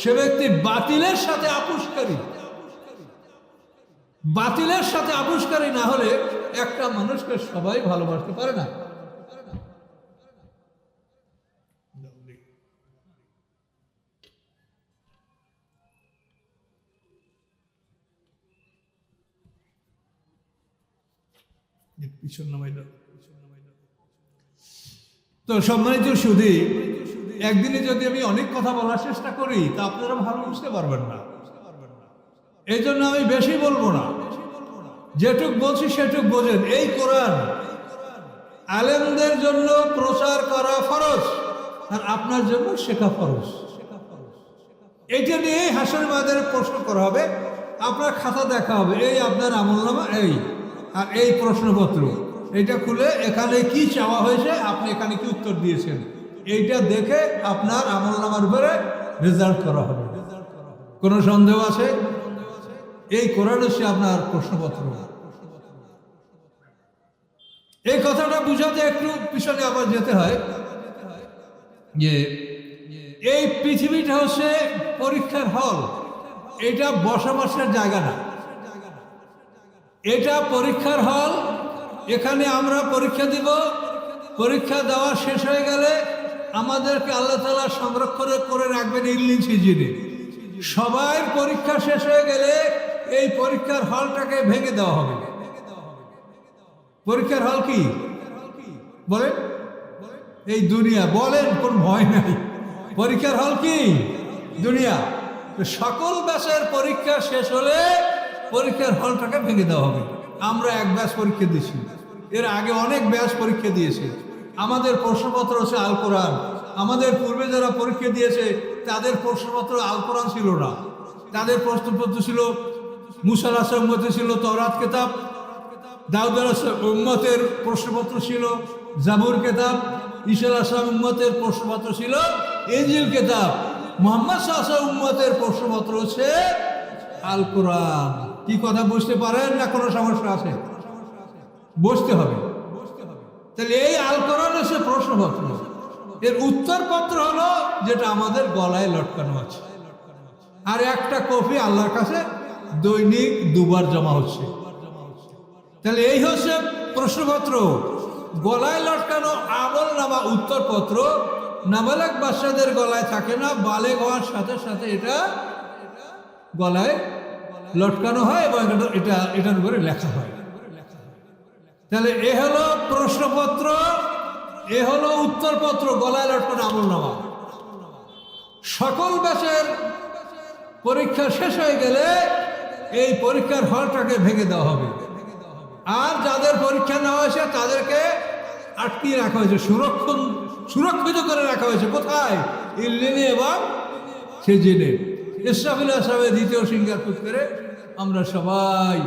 সে ব্যক্তি বাতিলের সাথে আপোষকারী। বাতিলের সাথে আপোষকারী না হলে একটা মানুষকে সবাই ভালোবাসতে পারে না। তো সম্মানিত সুধী, একদিনে যদি আমি অনেক কথা বলার চেষ্টা করি তা আপনারা ভালো বুঝতে পারবেন না। এই জন্য আমি বেশি বলবো না, যেটুক বলছি সেটুক বোঝেন। এই কোরআন আলেমদের জন্য প্রচার করা ফরজ, আর আপনার জন্য শেখা ফরজ। এইটা নিয়ে হাসর ময়দানে প্রশ্ন করা হবে, আপনার খাতা দেখা হবে, এই আপনার আমলনামা, এই আর এই প্রশ্নপত্র, এইটা খুলে এখানে কি চাওয়া হয়েছে, আপনি এখানে কি উত্তর দিয়েছেন, এইটা দেখে আপনার আমলনামার উপরে রেজাল্ট করা হবে। কোনো সন্দেহ আছে? এই কোরআন হচ্ছে আপনার প্রশ্নপত্র। এই কথাটা বুঝাতে একটু পিছনে আবার যেতে হয় যে এই পৃথিবীটা হচ্ছে পরীক্ষার হল, এটা বসবাসের জায়গা না, এটা পরীক্ষার হল। এখানে আমরা পরীক্ষা দিব, পরীক্ষা দেওয়া শেষ হয়ে গেলে আমাদেরকে আল্লাহ তাআলা সংরক্ষণ করে রাখবেন ইল্লিন সিজিনে। সবাই পরীক্ষা শেষ হয়ে গেলে এই পরীক্ষার হলটাকে ভেঙে দেওয়া হবে। পরীক্ষার হল কি বলেন? এই দুনিয়া। বলেন, কোন ভয় নাই। পরীক্ষার হল কি? দুনিয়া। সকল ব্যাচের পরীক্ষা শেষ হলে পরীক্ষার হলটাকে ভেঙে দেওয়া হবে। আমরা এক ব্যাচ পরীক্ষা দিয়েছি, এর আগে অনেক ব্যাচ পরীক্ষা দিয়েছে। আমাদের প্রশ্নপত্র হচ্ছে আল কোরআন। আমাদের পূর্বে যারা পরীক্ষা দিয়েছে তাদের প্রশ্নপত্র আল কোরআন ছিল না, তাদের প্রশ্নপত্র ছিল মুসা আলাইহিস উম্মতে ছিল তওরাত কিতাব, দাউদ আলাইহিস উম্মতের প্রশ্নপত্র ছিল জাবুর কিতাব, ঈসা আলাইহিস উম্মতের প্রশ্নপত্র ছিল ইনজিল কিতাব, মুহাম্মদ সাল্লাল্লাহু আলাইহি উম্মতের প্রশ্নপত্র হচ্ছে আল কোরআন। কি কথা বুঝতে পারেন না কোনো সমস্যা আছে? বুঝতে হবে। তাহলে এই আল কোরআন হচ্ছে প্রশ্নপত্র, এর উত্তরপত্র হলো যেটা আমাদের গলায় লটকানো আছে, আর একটা কপি আল্লাহর কাছে দৈনিক 2 বার জমা হচ্ছে। তাহলে এই হচ্ছে প্রশ্নপত্র, গলায় লটকানো আমলনামা উত্তরপত্র। নাবালেগ বাচ্চাদের গলায় থাকে না, বালেগ হওয়ার সাথে সাথে এটা গলায় লটকানো হয় এবং এটার উপরে লেখা হয়। তাহলে এ হলো প্রশ্নপত্র, এ হলো উত্তরপত্র, গলায় লটকানো আমলনামা। সকল ব্যাচের পরীক্ষা শেষ হয়ে গেলে এই পরীক্ষার হলটাকে ভেঙে দেওয়া হবে, আর যাদের পরীক্ষা নেওয়া হয়েছে তাদেরকে আটকিয়ে রাখা হয়েছে, সুরক্ষিত করে রাখা হয়েছে। কোথায়? ইল্লিনে এবং সিজিনে। ইসরাফিল সাহেবের দ্বিতীয় সিংহার করে আমরা সবাই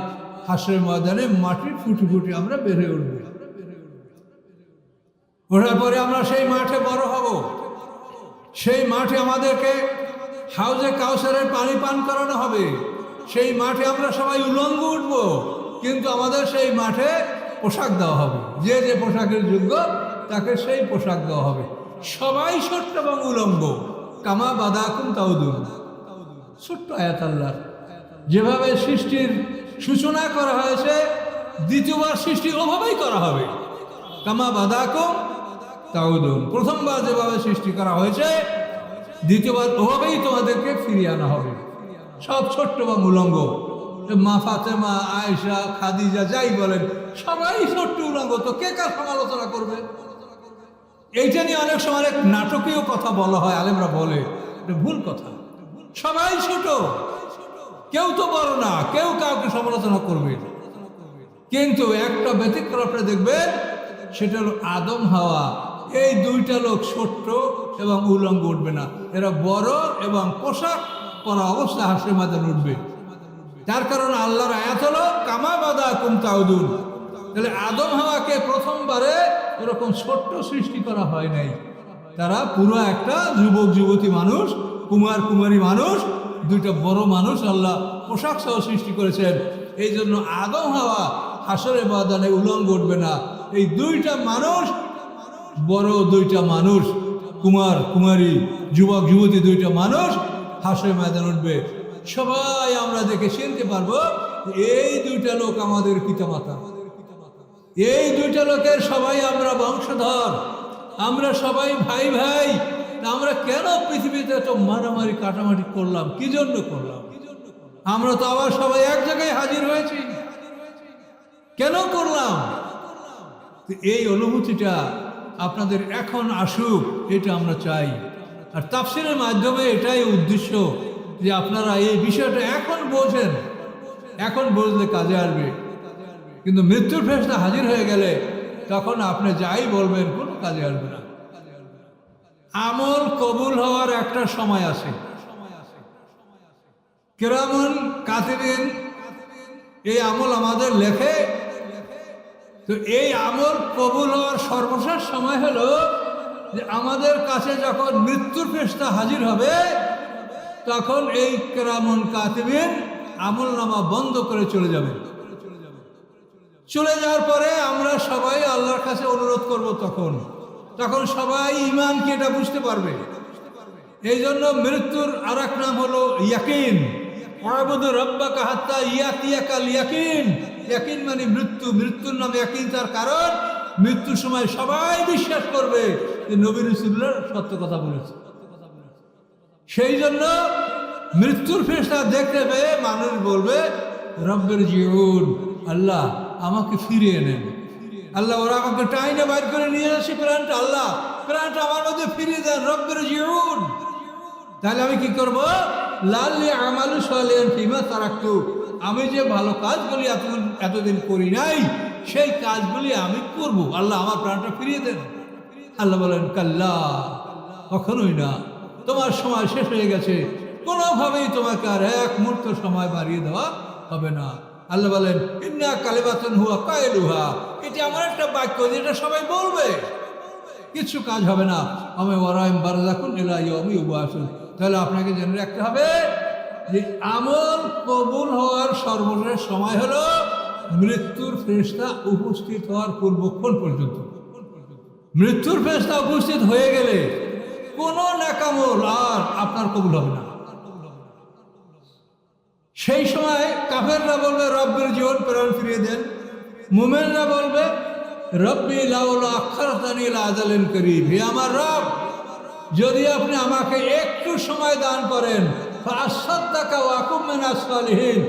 হাসরের ময়দানে মাটির ফুটি ফুটি আমরা বেড়ে উঠব। ওঠার পরে আমরা সেই মাঠে বড় হব, সেই মাঠে আমাদেরকে হাউজে কাউসারের পানি পান করানো হবে, সেই মাঠে আমরা সবাই উলঙ্গ উঠব, কিন্তু আমাদের সেই মাঠে পোশাক দেওয়া হবে। যে যে পোশাকের যোগ্য তাকে সেই পোশাক দেওয়া হবে। সবাই ছোট্ট এবং উলঙ্গ, কামা বাদাকুম তাউদুন। ছোট্ট আয়াত আল্লাহ। যেভাবে সৃষ্টির সূচনা করা হয়েছে, দ্বিতীয়বার সৃষ্টি ওভাবেই করা হবে। কামা বাদাকুম তাউদুন। প্রথমবার যেভাবে সৃষ্টি করা হয়েছে, দ্বিতীয়বার ওভাবেই তোমাদেরকে ফিরিয়ে আনা হবে। সব ছোট্ট এবং উলঙ্গ। মা ফাতেমা, আয়েশা, খাদিজা যাই বলেন, সবাই ছোট্ট উলঙ্গ। তো কে কার সমালোচনা করবে? এইটা নিয়ে অনেক সময় অনেক নাটকীয় কথা বলা হয়, আলেমরা বলে এটা ভুল কথা। সবাই ছোট, কেউ তো বড় না, কেউ কাউকে সমালোচনা করবে, কিন্তু একটা ব্যতিক্রম আপনি দেখবেন, সেটা হলো আদম হাওয়া। এই দুইটা লোক ছোট্ট এবং উলঙ্গ উঠবে না, এরা বড় এবং পোশাক পরা অবস্থা হাসির মাঝে উঠবে। তার কারণ আল্লাহর আয়াত হলো কামা বাদা কুম তাউদুন। তাহলে আদম হাওয়াকে প্রথমবারে এরকম ছোট্ট সৃষ্টি করা হয় নাই, তারা পুরো একটা যুবক যুবতী মানুষ, কুমার কুমারী মানুষ, দুইটা বড় মানুষ আল্লাহ পোশাক সহ সৃষ্টি করেছেন। এই জন্য আদম হাওয়া হাসরে ময়দানে উলঙ্গ উঠবে না। এই দুইটা মানুষ, বড় দুইটা মানুষ, কুমার কুমারী যুবক যুবতী দুইটা মানুষ হাসরে ময়দানে উঠবে। সবাই আমরা দেখে চিনতে পারবো এই দুইটা লোক আমাদের পিতামাতা, এই দুইটা লোকের সবাই আমরা বংশধর, আমরা সবাই ভাই ভাই। আমরা কেন পৃথিবীতে এত মারামারি কাটামাটি করলাম, কি জন্য করলাম? আমরা তো আবার সবাই এক জায়গায় হাজির হয়েছি, কেন করলাম? এই অনুভূতিটা আপনাদের এখন আসুক, এটা আমরা চাই। আর তাফসীরের মাধ্যমে এটাই উদ্দেশ্য যে আপনারা এই বিষয়টা এখন বোঝেন, এখন বুঝলে কাজে আসবে। কিন্তু মৃত্যুর ফেরেশতা হাজির হয়ে গেলে তখন আপনি যাই বলবেন কোনো কাজে আসবে না। আমল কবুল হওয়ার একটা সময় আছে, কিরামান কাতিবিন এই আমল আমাদের লেখে। তো এই আমল কবুল হওয়ার সর্বশেষ সময় হলো যে আমাদের কাছে যখন মৃত্যুর ফেরেশতা হাজির হবে, তখন এই কিরামান কাতিবিন আমল নামা বন্ধ করে চলে যাবে। চলে যাওয়ার পরে আমরা সবাই আল্লাহর কাছে অনুরোধ করব, তখন সবাই ঈমানকে এটা বুঝতে পারবে। এই জন্য মৃত্যুর আর এক নাম হলো ইয়াকিন। ওয়াবুদু রাব্বাকা হাত্তা ইয়াতিয়াকাল ইয়াকিন। ইয়াকিন মানে মৃত্যু, মৃত্যুর নাম ইয়াকিন। তার কারণ মৃত্যুর সময় সবাই বিশ্বাস করবে যে নবী রাসূলুল্লাহ সত্য কথা বলেছে। সেই জন্য মৃত্যুর ফেরেশতা দেখতে পেয়ে মানুষ বলবে রব্বির জিউন, আল্লাহ আমাকে ফিরিয়ে নেন। আল্লাহ ওরা আমাকে টাইনে বাইর করে নিয়ে আসে প্রাণটা, আল্লাহ প্রাণটা আমার মধ্যে ফিরিয়ে দেন, রব্বির জিউন। তাহলে আমি কি করব? লাল্লি আমালু সালিহান ফিমা তারাকতু, আমি যে ভালো কাজগুলি এতদিন করি নাই সেই কাজগুলি আমি করব। আল্লাহ আমার প্রাণটা ফিরিয়ে দেন। আল্লাহ বলেন কাল্লা, কখনোই না, তোমার সময় শেষ হয়ে গেছে, কোনোভাবেই তোমাকে আর এক মুহূর্ত সময় বাড়িয়ে দেওয়া হবে না। আল্লাহ বলেন ইন্না কালিমাতুন হুয়া কাইলুহা, এটা আমার একটা বাক্য যেটা সবাই বলবে, কিছু কাজ হবে না। আমি ওয়ারাইম বারযাকুন ইলা ইয়াউমি ইউবাসুন। তাহলে আপনাকে জেনে রাখতে হবে যে আমল কবুল হওয়ার সর্বশেষ সময় হলো মৃত্যুর ফেরেশতা উপস্থিত হওয়ার পূর্বক্ষণ পর্যন্ত। মৃত্যুর ফেরেশতা উপস্থিত হয়ে গেলে কোনো নেকামল আর আপনার কবুল হবে না। সেই সময় কাফেররা বলবে রব্বির জীবন প্রাণ ফিরিয়ে দেন, মুমিনরা বলবে রব্বি লাউলা আখারতানি ইলা আজালিন করিব, হে আমার রব যদি আপনি আমাকে একটু সময় দান করেন, ফাসাদদাকা ওয়া আকুম মিনাস সালিহিন,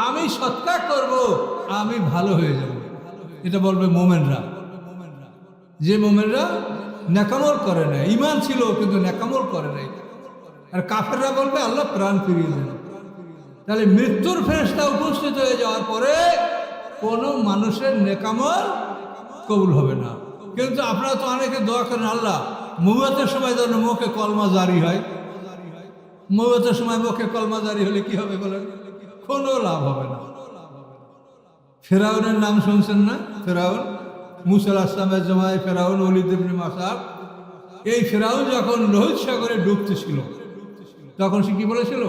আমি সৎকার করব, আমি ভালো হয়ে যাব। এটা বলবে মুমিনরা, যে মুমিনরা নেকামল করে নাই, ঈমান ছিল কিন্তু নেকামল করে নাই। আর কাফেররা বলবে আল্লাহ প্রাণ ফিরিয়ে দেন। তাহলে মৃত্যুর ফেরেশতা উপস্থিত হয়ে যাওয়ার পরে কোনো মানুষের নেকামল কবুল হবে না। কিন্তু আপনারা তো অনেকে দোয়া করেন আল্লাহ মুবাতের সময় যেন মুখে কলমা জারি হয়। মুবাতের সময় মুখে কলমা জারি হলে কি হবে বলেন? কোনো লাভ হবে না। ফেরাউনের নাম শুনছেন না? ফেরাউন, মুসা আলাইহিস সালামের জামাই ফেরাউন, ওলীদ ইবনে মাসআব। এই ফেরাউন যখন লোহিত সাগরে ডুবতেছিল তখন সে কি বলেছিল?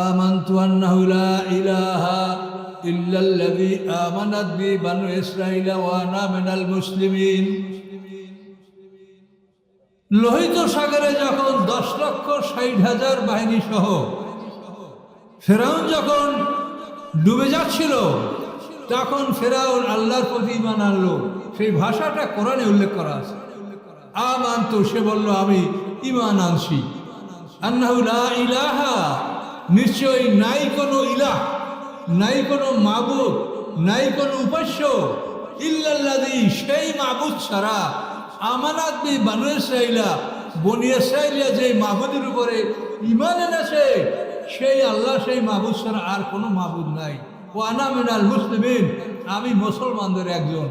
আমানতু আন্নাহু লা ইলাহা ইল্লাল্লাযী আমানাত বি বানু ইসরাঈল ওয়া আনা মিনাল মুসলিমিন। লোহিত সাগরে যখন 10,60,000 বাহিনী সহ ফেরাউন যখন ডুবে যাচ্ছিল তখন ফেরাউন আল্লাহর প্রতি ঈমান আনলো। সেই ভাষাটা কোরআনে উল্লেখ করা আছে। আমানতু, সে বলল আমি ঈমান আনছি, আন্নাহু লা ইলাহা, নিশ্চয়ই নাই কোনো ইলাহ, নাই কোনো মাবুদ, নাই কোনো উপাস্য, ইল্লাল্লাযী, সেই মাবুদ ছাড়া, আমানাত বি বানু ইসরাইলা, বনি ইসরাইলা যে মাহবুদের উপরে ঈমান এনেছে সেই আল্লাহ, সেই মাহবুদ ছাড়া আর কোনো মাহবুদ নাই। ও আনা মিনাল মুসলিমিন, আমি মুসলমানদের একজন।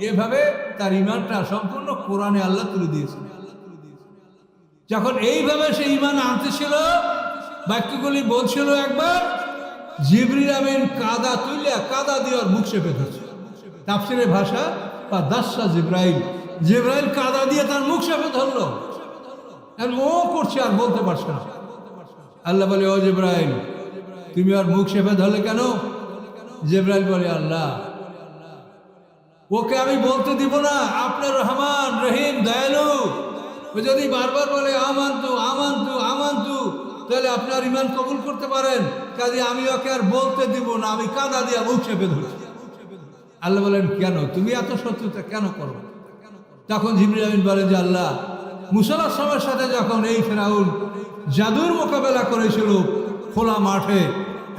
এভাবে তার ঈমানটা সম্পূর্ণ কোরআনে আল্লাহ তুলে দিয়েছেন। যখন এইভাবে সে ঈমান আনতেছিল, বাক্যগুলি বলছিল, একবার জিবরিল আমিন কাদা তুলে কাদা দিয়ে ওর মুখ চেপে ধরছে। তাফসীরের ভাষা বা দাসা জিব্রাইল, জিব্রাইল কাদা দিয়ে তার মুখ চেপে ধরলো। ও করছে আর বলতে পারছে না। আল্লাহ বলে, ও জিব্রাইল, তুমি আর মুখ চেপে ধরলে কেন? জিব্রাইল বলে, আল্লাহ, ওকে আমি বলতে দিব না আপনার রহমান রহিম দয়ালু। ও যদি বারবার বলে আমান্তু আমান্তু আমান্তু, তাহলে আপনার ঈমান কবুল করতে পারেন। কাজে আমি ওকে আর বলতে দিব না, আমি কাদা দিয়ে মুখ চেপে ধরছি। আল্লাহ বলেন, কেন তুমি এত শত্রুতা কেন করো? তখন জিবরিল আমিন বলেন যে, আল্লাহ, মুসা আলাইহিস সালামের সাথে যখন এই ফেরাউন জাদুর মোকাবেলা করেছিল খোলা মাঠে,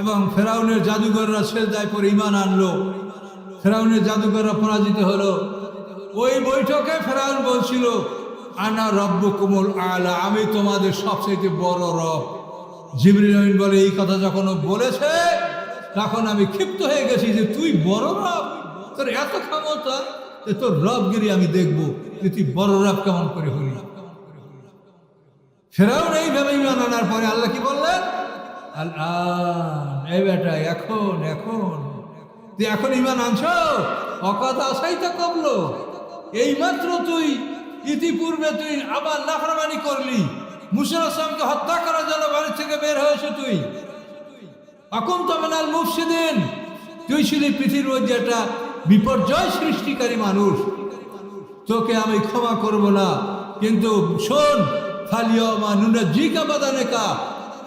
এবং ফেরাউনের জাদুঘররা সেজদায় পড়ে ঈমান আনলো, ফেরাউনের জাদুঘররা পরাজিত হলো। ওই বৈঠকে ফেরাউন বলছিল, আনা রব্বুকুমুল আলা, আমি তোমাদের সবচেয়ে বড় রব। জিবরিল আমিন বলে, এই কথা যখন ও বলেছে তখন আমি ক্ষিপ্ত হয়ে গেছি যে তুই বড় রব, তোর এত ক্ষমতা, যে তোর রবগিরি আমি দেখবো যে তুই বড় রব কেমন করে হলি। ফেরাউন এইভাবে ঈমান আনার পরে আল্লাহ কি বললেন? এই বেটা, এখন এখন তুই এখন ঈমান আনছ, অকথা আসাই তো কবলো। এইমাত্র তুই ইতিপূর্বে তুই আবার নাফরমানি করলি, মুসা আলাইহিস সালামকে হত্যা করার জন্য বাড়ি থেকে বের হয়েছে তুই। আকুনতা মিনাল মুফসিদিন, তুই ছিলি পৃথিবীর মধ্যে একটা বিপর্যয় সৃষ্টিকারী মানুষ। তোকে আমি ক্ষমা করব না, কিন্তু শোন, ফালিয়াউমা নুনাজ্জিকা বাদানাকা,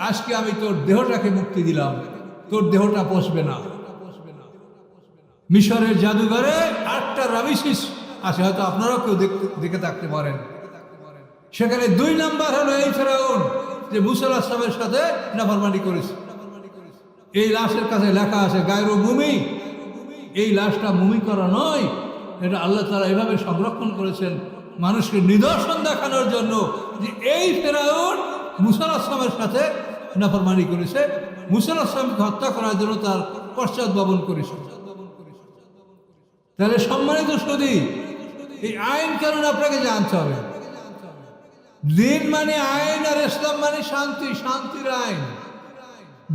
আজকে আমি তোর দেহটাকে মুক্তি দিলাম, তোর দেহটা পচবে না। মিশরের জাদুঘরে 8টা রামিসিস আছে, হয়তো আপনারাও কেউ দেখে থাকতে পারেন। সেখানে 2 নাম্বার হলো এই ফেরাউন যে মুসা আলাইহিস সালামের সাথে নাফরমানি করেছে। এই লাশের কাছে লেখা আছে গায়রু মুমি, এই লাশটা মুমি করা নয়, এটা আল্লাহ তাআলা এভাবে সংরক্ষণ করেছেন মানুষকে নিদর্শন দেখানোর জন্য যে এই ফেরাউন মুসা আলাইহিস সালামের সাথে নাফরমানি করেছে, মুসা আলাইহিস সালামকে হত্যা করার জন্য তার পশ্চাৎ করেছে। তাহলে সম্মানিত সুধী, এই আইন কানুন আপনাকে জানতে হবে। দিন মানে আইন, আর ইসলাম মানে শান্তি, শান্তির আইন।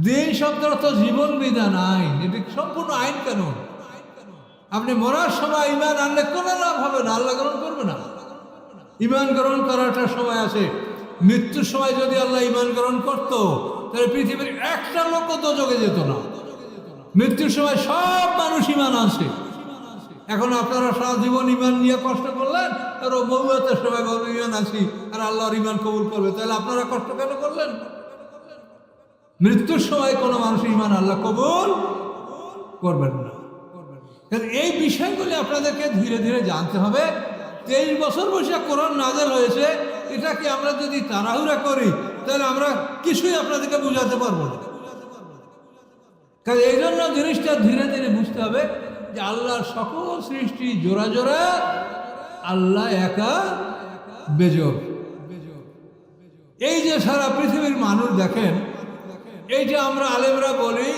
দিন শব্দের অর্থ জীবন বিধান, আইন, এটি সম্পূর্ণ আইন কানুন। আপনি মরার সময় ঈমান আনলে কোনো লাভ হবে না, আল্লাহ গ্রহণ করবে না। ঈমান গ্রহণ করাটা সময় আছে। মৃত্যুর সময় যদি আল্লাহ ঈমান গ্রহণ করত, তাহলে পৃথিবীর একটা লোক দোজখে যেত না। মৃত্যুর সময় সব মানুষ ঈমান আনছে। এখন আপনারা সারা জীবন ঈমান নিয়ে কষ্ট করলেন, আর ও মৌতের সময় বলবে ঈমান আছি আর আল্লাহর ঈমান কবুল করবে, তাহলে আপনারা কষ্ট কেন করলেন? মৃত্যুর সময় কোনো মানুষ ঈমান আল্লাহ কবুল করবেন না। এই বিষয়গুলি আপনাদেরকে ধীরে ধীরে জানতে হবে। 23 বছর বসে কোরআন নাযিল হয়েছে, এটাকে আমরা যদি তাড়াহুড়া করি তাহলে আমরা কিছুই আপনাদেরকে বুঝাতে পারবো না। কারণ এই জন্য জিনিসটা ধীরে ধীরে বুঝতে হবে যে আল্লাহর সকল সৃষ্টি জোড়া জোড়া, আল্লাহ একা বেজোড়। এই যে সারা পৃথিবীর মানুষ দেখেন, এই যে আমরা আলেমরা বলি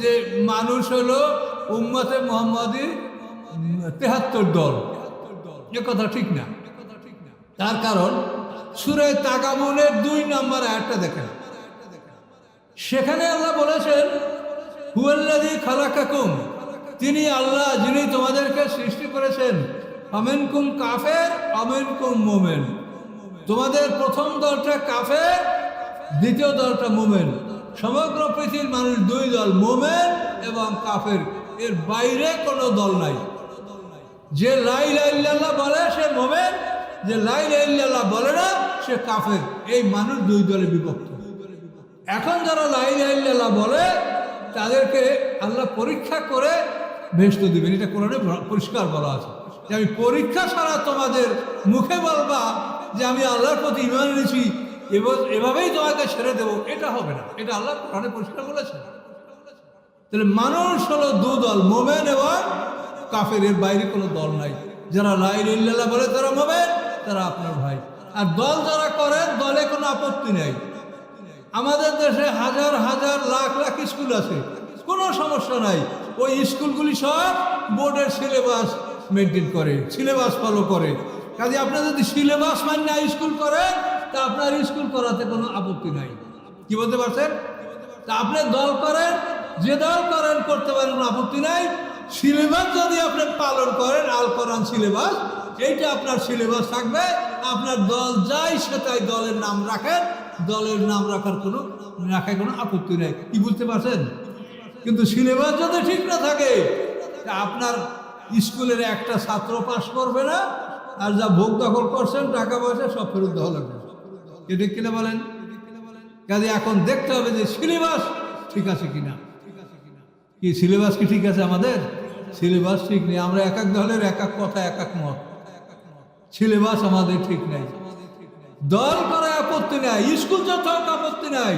যে মানুষ হলো উম্মতে মুহাম্মাদীর 73 দল, এ কথা ঠিক না। তার কারণ সূরা তাগাবুনের 2 নম্বর আয়াতটা দেখেন, সেখানে আল্লাহ বলেছেন হুয়াল্লাযী খালাকাকুম, তিনি আল্লাহ যিনি তোমাদেরকে সৃষ্টি করেছেন, আমিনকুম কাফের আমিনকুম মুমিন, তোমাদের প্রথম দলটা কাফের, দ্বিতীয় দলটা মুমিন। সমগ্র পৃথিবীর মানুষ 2 দল, মুমিন এবং কাফের, এর বাইরে কোনো দল নাই। যে লা ইলাহা ইল্লাল্লাহ বলে সে মুমিন, যে লা ইলাহা ইল্লাল্লাহ বলে না সে কাফের। এই মানুষ 2 দলে বিভক্ত। এখন যারা লা ইলাহা ইল্লাল্লাহ বলে তাদেরকে আল্লাহ পরীক্ষা করে বেহেশত দিবেন, এটা কোরআনে পরিষ্কার বলা আছে যে আমি পরীক্ষা ছাড়া তোমাদের মুখে বলবা যে আমি আল্লাহর প্রতি ঈমান এনেছি, এভাবেই তোমাকে ছেড়ে দেবো, এটা হবে না। এটা আল্লাহ কোরআনে পরিষ্কার বলেছেন। তাহলে মানুষ হলো 2 দল, মুমিন এবং কাফের, এর বাইরে কোনো দল নাই। যারা লা ইলাহা ইল্লাল্লাহ বলে তারা মুমিন, তারা আপনার ভাই। আর দল যারা করেন দলে কোনো আপত্তি নেই। আমাদের দেশে হাজার হাজার লাখ লাখ স্কুল আছে, কোনো সমস্যা নাই। ওই স্কুলগুলি সব বোর্ডের সিলেবাস মেনটেন করে, সিলেবাস ফলো করে। কাজে আপনি যদি সিলেবাস মান্য স্কুল করেন তা আপনার স্কুল করাতে কোনো আপত্তি নাই। কি বলতে পারছেন? তা আপনি দল করেন, যে দল করেন করতে পারেন, কোনো আপত্তি নাই। সিলেবাস যদি আপনি পালন করেন, আল কোরআন সিলেবাস, এইটা আপনার সিলেবাস থাকবে। আপনার দল যাই সেটাই দলের নাম রাখেন, দলের নাম রাখার কোনো আপত্তি নেই। কি বুঝতে পারছেন? কিন্তু সিলেবাস যদি ঠিক না থাকে তা আপনার স্কুলের একটা ছাত্র পাস করবে না, আর যা ভোগ দখল করছেন টাকা পয়সা সব ফেরত দেওয়া লাগবে। এটা কিনা বলেন? কাজে এখন দেখতে হবে যে সিলেবাস ঠিক আছে কিনা। কি সিলেবাস কি ঠিক আছে? আমাদের সিলেবাস ঠিক নেই। আমরা এক এক দলের এক এক কথা, এক এক মত। সিলেবাস আমাদের ঠিক নেই। দল করে আপত্তি নাই, স্কুল যত আপত্তি নাই।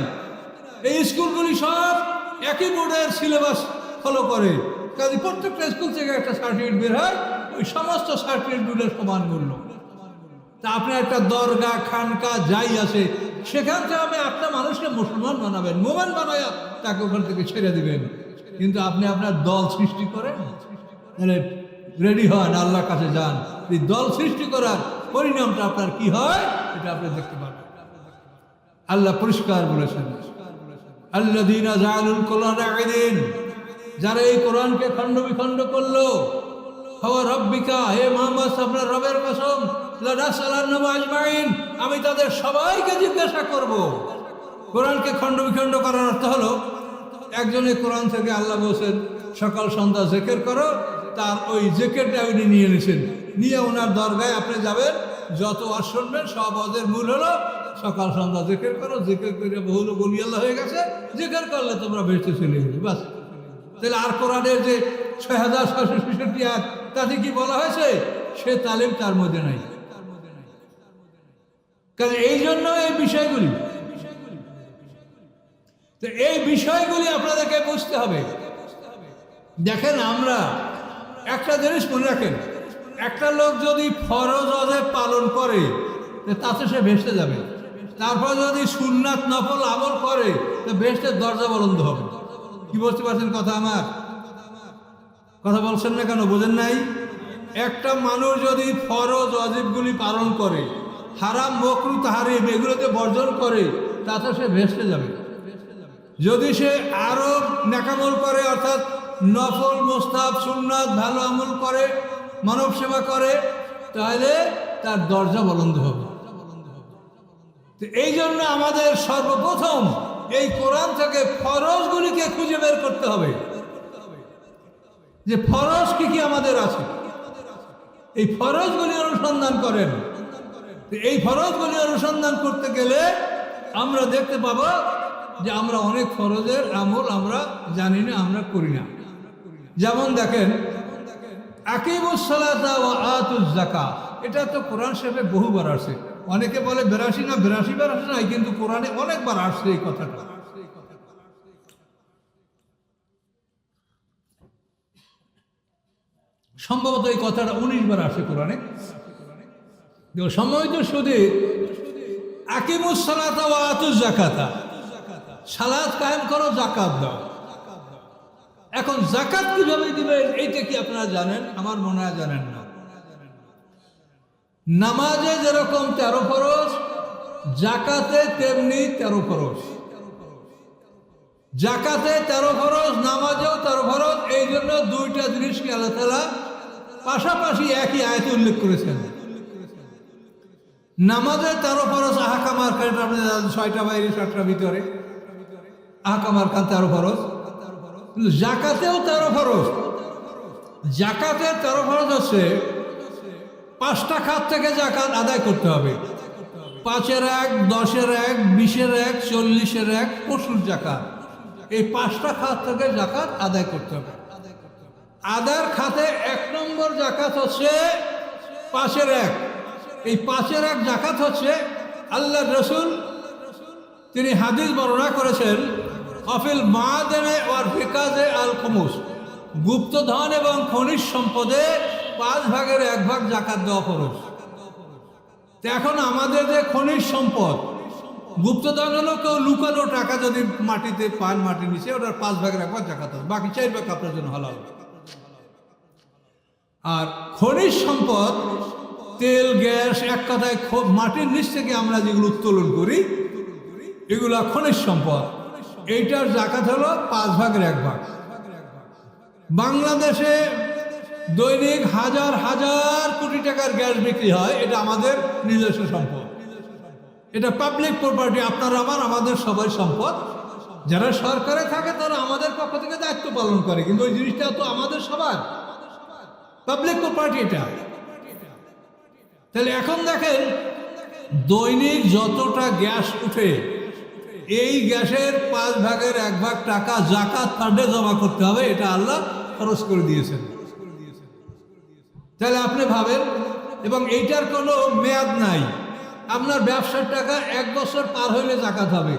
এই স্কুলগুলি সব একই বোর্ডের সিলেবাস ফলো করে। কাজে প্রত্যেকটা স্কুল থেকে একটা সার্টিফিকেট বের হয়, ওই সমস্ত সার্টিফিকেটগুলোর সমান মূল্য। তা আপনি একটা দরগা খানকা যাই আছে, সেখান থেকে আপনি একটা মানুষকে মুসলমান বানাবেন, মোমেন বানায়া তাকে ওখান থেকে ছেড়ে দিবেন। কিন্তু আপনি আপনার দল সৃষ্টি করেন, তাহলে রেডি হন, আল্লাহর কাছে যান। এই দল সৃষ্টি করার পরিণামটা আপনার কি হয় এটা আপনি দেখতে পাবেন। আল্লাহ পরিষ্কার বলেছেন, আল্লাযীনা জাআলুল কুরআনা ঈদিন, যারা এই কোরআনকে খণ্ড বিখণ্ড করলো, ওয়া রাব্বিকা, হে মুহাম্মদ আপনার রবের কসম, লানাসআলান্নাহুম আজমাইন, আমি তাদের সবাইকে জিজ্ঞাসা করব। কোরআনকে খণ্ড বিখণ্ড করার অর্থ হলো, একজনের কোরআন থেকে আল্লাহ বলছেন সকাল সন্ধ্যা জিকির করো, তার ওই জিকিরটা উনি নিয়ে নিছেন, নিয়ে ওনার দরগায় আপনি যাবেন, যত ওয়াজ শুনবেন সব ওয়াজের মূল হলো সকাল সন্ধ্যা জিকির করো, জিকির করে বহুল বলি আল্লাহ হয়ে গেছে, জিকির করলে তোমরা বেঁচে চলে গেলে বাস। তাহলে আর কোরআনের যে ৬,৬৬৬ আয়াত তাতে কি বলা হয়েছে? সে তালিম তার মধ্যে নাই। কারণ এই জন্য এই বিষয়গুলি, তো এই বিষয়গুলি আপনাদেরকে বুঝতে হবে। দেখেন, আমরা একটা জিনিস মনে রাখেন, একটা লোক যদি ফরজ ওয়াজিব পালন করে তাতে সে ভেসতে যাবে। তারপর যদি সুন্নাত নফল আমল করে তো ভেসতের দরজা বন্ধ হবে। কি বলতে পারছেন কথা? আমার কথা বলছেন না কেন? বোঝেন নাই? একটা মানুষ যদি ফরজ ওয়াজিবগুলি পালন করে, হারাম মাকরুহ তাহরিম এগুলোতে বর্জন করে, তাতে সে ভেসতে যাবে। যদি সে আরো নেকামল করে, অর্থাৎ নফল মুস্তাহাব সুন্নাত ভালো আমল করে, মানব সেবা করে, তাহলে তার দরজা বন্ধ হবে। তো এই জন্য আমাদের সর্বপ্রথম এই কোরআন থেকে ফরজগুলিকে খুঁজে বের করতে হবে, যে ফরজ কি কি আমাদের আছে। এই ফরজগুলি অনুসন্ধান করেন। এই ফরজগুলি অনুসন্ধান করতে গেলে আমরা দেখতে পাবো যে আমরা অনেক ফরজের আমল আমরা জানি না, আমরা করি না। যেমন দেখেন, আকিমুস সালাতা ওয়া আতুজ যাকাত, এটা তো কোরআন শরীফে বহুবার আসে। অনেকে বলে 82 না 82 বার আসে নাই, কিন্তু কোরআনে অনেকবার আসছে এই কথাটা। সম্ভবত এই কথাটা 19 বার আসে কোরআনে। সম্মানিত শুধু আকিমুস সালাতা ওয়া আতুজ যাকাতা, সালাত কায়েম করো, যাকাত দাও। এখন যাকাত কিভাবে দিবেন এইটা কি আপনারা জানেন? আমার মনে হয় জানেন না। নামাজে যেরকম 13 ফরজ, যাকাতে তেমনি 13 ফরজ। যাকাতে 13 ফরজ, নামাজেও 13 ফরজ। এই জন্য দুইটা জিনিসকে আল্লাহ তাআলা পাশাপাশি একই আয়াতে উল্লেখ করেছেন। নামাজে 13 ফরজ আহকাম আরকান, আপনি 6টা বাইরে 7টা ভিতরে আহকাম আরকান 13 ফরজ। কিন্তু যাকাতেও 13 ফরজ। যাকাতে 13 ফরজ হচ্ছে 5টা খাত থেকে যাকাত আদায় করতে হবে। 5-এর 1, 10-এর 1, 20-এর 1, 40-এর 1 পশুর যাকাত। এই 5টা খাত থেকে যাকাত আদায় করতে হবে। আদার খাতে 1 নম্বর যাকাত হচ্ছে 5-এর 1। এই 5-এর 1 যাকাত হচ্ছে আল্লাহর রাসূল তিনি হাদিস বর্ণনা করেছেন, অফিল মাদানে ওয়ার ফিকাজে আল খুমুস, গুপ্তধন এবং খনিজ সম্পদে 5 ভাগের 1 ভাগ যাকাত দেওয়া ফরজ। তো এখন আমাদের যে খনিজ সম্পদ, গুপ্তধন হলো কেউ লুকানো টাকা যদি মাটিতে পান, মাটির নিচে, ওটার 5/1 জাকাত হবে, বাকি 4 আপনার জন্য হালাল। আর খনিজ সম্পদ, তেল, গ্যাস, এক কথায় মাটির নিচ থেকে আমরা যেগুলো উত্তোলন করি, এগুলা খনিজ সম্পদ, এইটার জাকাত হলো 5/1। বাংলাদেশে দৈনিক হাজার হাজার কোটি টাকার গ্যাস বিক্রি হয়, এটা আমাদের নিজস্ব সম্পদ, এটা পাবলিক প্রপার্টি, আপনার আমাদের সবাই সম্পদ। যারা সরকারে থাকে তারা আমাদের পক্ষ থেকে দায়িত্ব পালন করে, কিন্তু ওই জিনিসটা তো আমাদের সবার পাবলিক প্রপার্টি এটা। তাহলে এখন দেখেন দৈনিক যতটা গ্যাস উঠে, এই গ্যাসের 5/1 টাকা জাকাত ফান্ডে জমা করতে হবে, এটা আল্লাহ খরচ করে দিয়েছেন। তাহলে আপনি ভাবেন, এবং এইটার কোনো মেয়াদ নাই। আপনার ব্যবসার টাকা 1 বছর পার হইলে জাকাত হবে,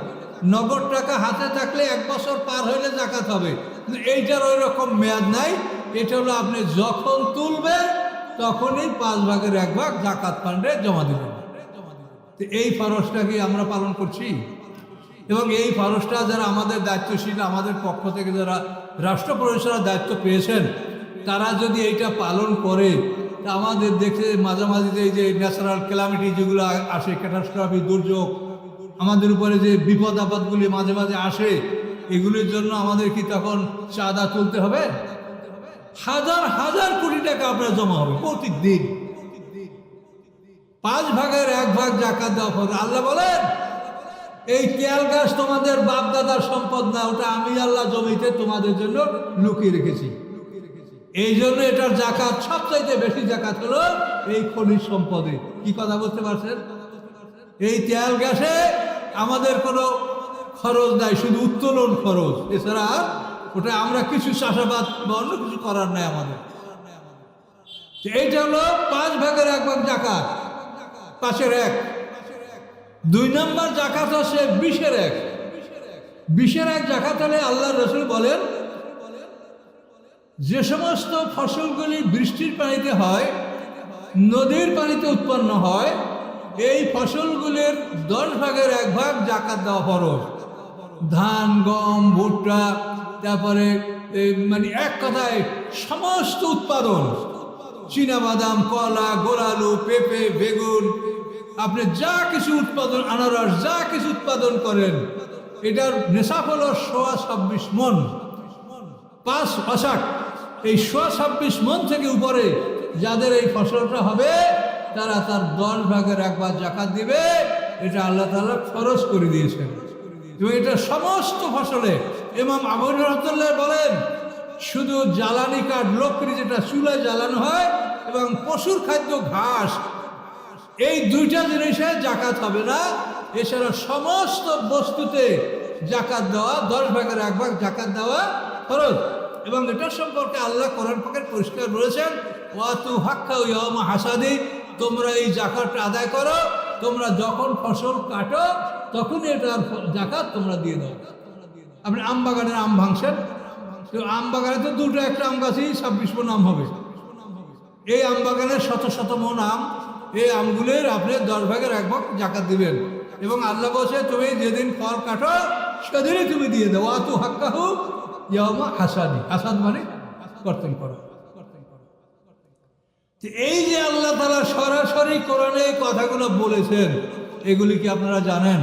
নগদ টাকা হাতে থাকলে 1 বছর পার হইলে জাকাত হবে, কিন্তু এইটার ওই রকম মেয়াদ নাই। এটা হলো আপনি যখন তুলবেন তখনই 5/1 জাকাত ফান্ডে জমা দেবেন। তো এই ফরজটা কি আমরা পালন করছি? এবং এই ফরজটা যারা আমাদের দায়িত্বশীল, আমাদের পক্ষ থেকে যারা রাষ্ট্র পরিচালনার দায়িত্ব পেয়েছেন, তারা যদি এইটা পালন করে, তা আমাদের দেখে মাঝামাঝি এই যে ন্যাচারাল ক্যালামিটি যেগুলো আসে, ক্যাটাস্ট্রফি, দুর্যোগ, আমাদের উপরে যে বিপদ আপদগুলি মাঝে মাঝে আসে, এগুলির জন্য আমাদের কি তখন চাঁদা তুলতে হবে? হাজার হাজার কোটি টাকা আপনার জমা হবে প্রতিদিন। 5/1 জাকাত দেওয়া হবে। আল্লাহ বলেন, এই তেল গাছ তোমাদের বাপ দাদার সম্পদ না, ওটা আমি আল্লাহ জমিতে তোমাদের জন্য লুকিয়ে রেখেছি। এই জন্য এটার জাকাত, সবচাইতে বেশি জাকাত হলো এই খনিজ সম্পদে। কি কথা বলতে পারছেন? এই তেল গ্যাসে আমাদের কোনো খরচ নাই, শুধু উত্তোলন খরচ, এছাড়া ওটা আমরা কিছু চাষাবাদ বা অন্য কিছু করার নাই আমাদের। এইটা হলো 5/1 জাকাত, 5/1। 2 নম্বর জাকাত হচ্ছে 20/1। 20/1 জাকাত হলে আল্লাহ রসুল বলেন, যে সমস্ত ফসলগুলি বৃষ্টির পানিতে হয়, নদীর পানিতে উৎপন্ন হয়, এই ফসলগুলির 10/1 জাকাত দেওয়া ফরজ। ধান, গম, ভুট্টা, তারপরে মানে এক কথায় সমস্ত উৎপাদন, চীনাবাদাম, কলা, গোলালু, পেঁপে, বেগুন, আপনি যা কিছু উৎপাদন, আনারস, যা কিছু উৎপাদন করেন, এটার নেশাব হলো 26 মণ। 5 অষাঢ়, এই 26 মণ থেকে উপরে যাদের এই ফসলটা হবে, তারা তার 10/1 জাকাত দিবে। এটা আল্লাহ তাআলা ফরজ করে দিয়েছেন। এবং এটা সমস্ত ফসলে। ইমাম আবু রহমতুল্লাহ বলেন, শুধু জ্বালানি কাঠ, লকড়ি যেটা চুলায় জ্বালানো হয়, এবং পশুর খাদ্য ঘাস, এই 2টা জিনিসে জাকাত হবে না। এছাড়া সমস্ত বস্তুতে জাকাত দেওয়া, 10/1 জাকাত দেওয়া ফরজ। এবং এটার সম্পর্কে আল্লাহ কোরআন পাকে পরিষ্কার বলেছেন, ওয়াতু হাক্কা ইয়াউমা হাসাদি, তোমরা এই জাকাতটা আদায় করো, তোমরা যখন ফসল কাটো তখনই এটার জাকাত তোমরা দিয়ে দাও। আপনি আম বাগানের আম ভাঙছেন, তো আম বাগানে তো 2টা, একটা আম গাছেই 26 মণ আম হবে। এই আম বাগানের শত শত মণ আম, এই আমগুলির আপনি 10/1 জাকাত দিবেন। এবং আল্লাহ বলছে, তুমি যেদিন ফল কাটো সেদিনই তুমি দিয়ে দাও। ওয়াতু হাক্কাহু ইয়াউমা হাসাদি, হাসাদ মানে কর্তন করো। এই যে আল্লাহ তাআলা সরাসরি কোরআনে এই কথাগুলো বলেছেন, এগুলি কি আপনারা জানেন?